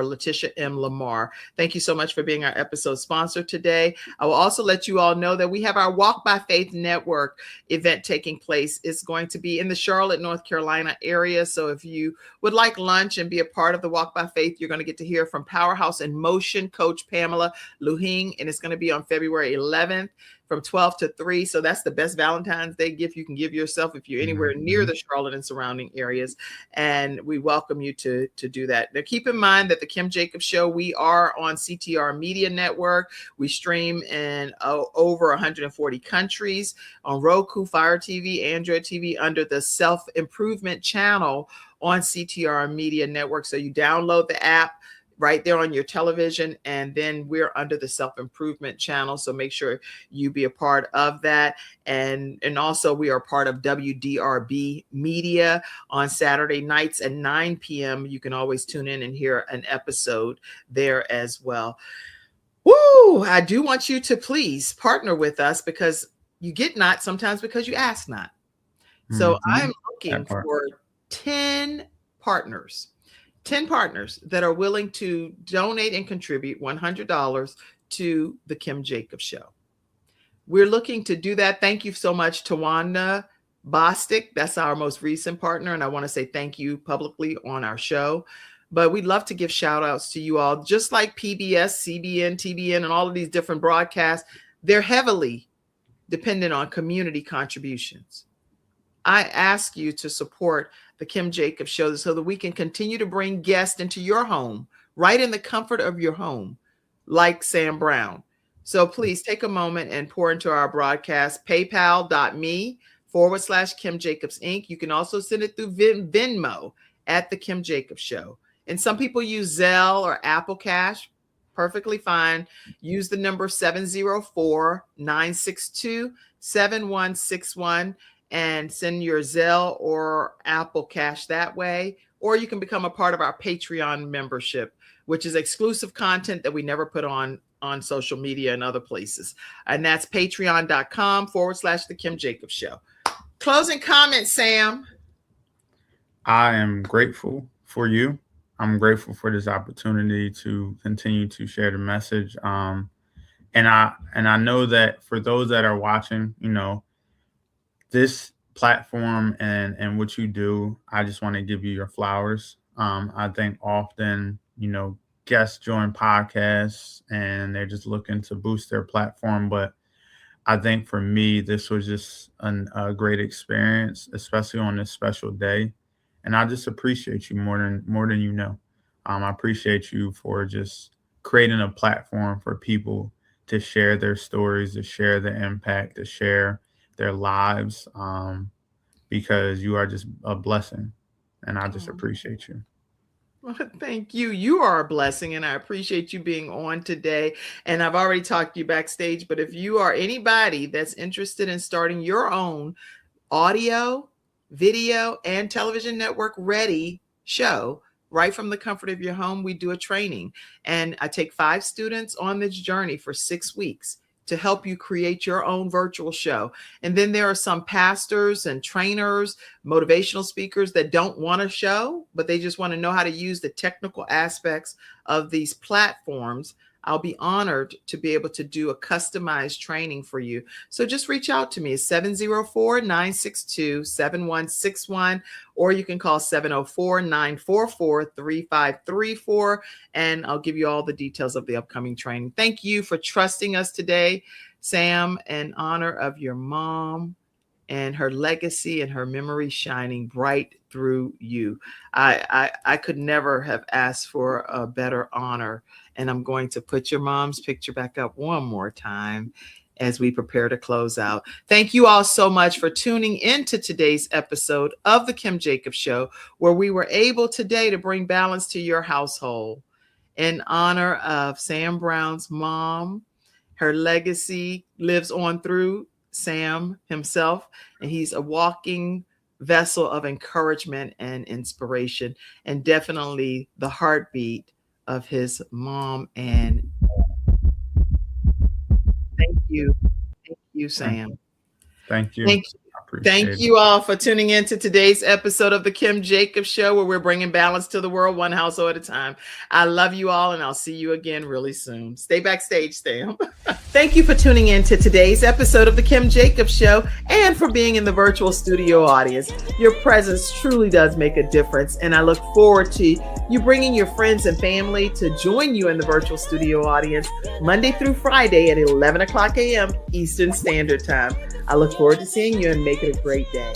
Letitia M. Lamar. Thank you so much for being our episode sponsor today. I will also let you all know that we have our Walk by Faith Network event taking place. It's going to be in the Charlotte, North Carolina area. So if you would like lunch and be a part of the Walk by Faith, you're going to get to hear from Powerhouse in Motion coach Pamela Luhing, and it's going to be on February 11th from 12 to 3. So that's the best Valentine's Day gift you can give yourself if you're anywhere near the Charlotte and surrounding areas. And we welcome you to do that. Now, keep in mind that the Kim Jacobs Show, we are on CTR Media Network. We stream in over 140 countries on Roku, Fire TV, Android TV under the Self-Improvement channel on CTR Media Network. So you download the app right there on your television, and then we're under the Self-Improvement channel. So make sure you be a part of that. And also we are part of WDRB Media on Saturday nights at 9 p.m. You can always tune in and hear an episode there as well. Woo! I do want you to please partner with us, because you get not sometimes because you ask not. So I'm looking for 10 partners. 10 partners that are willing to donate and contribute $100 to the Kim Jacobs Show. We're looking to do that. Thank you so much, Tawanda Bostic. That's our most recent partner. And I want to say thank you publicly on our show. But we'd love to give shout outs to you all, just like PBS, CBN, TBN, and all of these different broadcasts. They're heavily dependent on community contributions. I ask you to support the Kim Jacobs Show so that we can continue to bring guests into your home, right in the comfort of your home, like Sam Brown. So please take a moment and pour into our broadcast, paypal.me/Kim Jacobs Inc. You can also send it through Venmo at the Kim Jacobs Show. And some people use Zelle or Apple Cash. Perfectly fine. Use the number 704-962-7161. and send your Zelle or Apple Cash that way. Or you can become a part of our Patreon membership, which is exclusive content that we never put on social media and other places. And that's patreon.com/The Kim Jacobs Show. Closing comments, Sam. I am grateful for you. I'm grateful for this opportunity to continue to share the message. And I know that for those that are watching, this platform and what you do, I just want to give you your flowers. I think often, guests join podcasts and they're just looking to boost their platform. But I think for me, this was just a great experience, especially on this special day. And I just appreciate you more than you know. I appreciate you for just creating a platform for people to share their stories, to share their impact, to share their lives, because you are just a blessing, and I just appreciate you. Well, thank you. You are a blessing, and I appreciate you being on today. And I've already talked to you backstage, but if you are anybody that's interested in starting your own audio, video, and television network ready show right from the comfort of your home, we do a training. And I take 5 students on this journey for 6 weeks to help you create your own virtual show. And then there are some pastors and trainers, motivational speakers that don't want a show, but they just want to know how to use the technical aspects of these platforms. I'll be honored to be able to do a customized training for you. So just reach out to me. It's 704-962-7161, or you can call 704-944-3534, and I'll give you all the details of the upcoming training. Thank you for trusting us today, Sam, in honor of your mom and her legacy and her memory shining bright through you. I could never have asked for a better honor. And I'm going to put your mom's picture back up one more time as we prepare to close out. Thank you all so much for tuning into today's episode of The Kim Jacobs Show, where we were able today to bring balance to your household in honor of Sam Brown's mom. Her legacy lives on through Sam himself, and he's a walking vessel of encouragement and inspiration, and definitely the heartbeat of his mom. And thank you, Sam. Thank you. Thank you. Thank you all for tuning in to today's episode of the Kim Jacobs Show, where we're bringing balance to the world, one household at a time. I love you all, and I'll see you again really soon. Stay backstage, Stam. Thank you for tuning in to today's episode of the Kim Jacobs Show and for being in the virtual studio audience. Your presence truly does make a difference, and I look forward to you bringing your friends and family to join you in the virtual studio audience Monday through Friday at 11 o'clock a.m. Eastern Standard Time. I look forward to seeing you and make it a great day.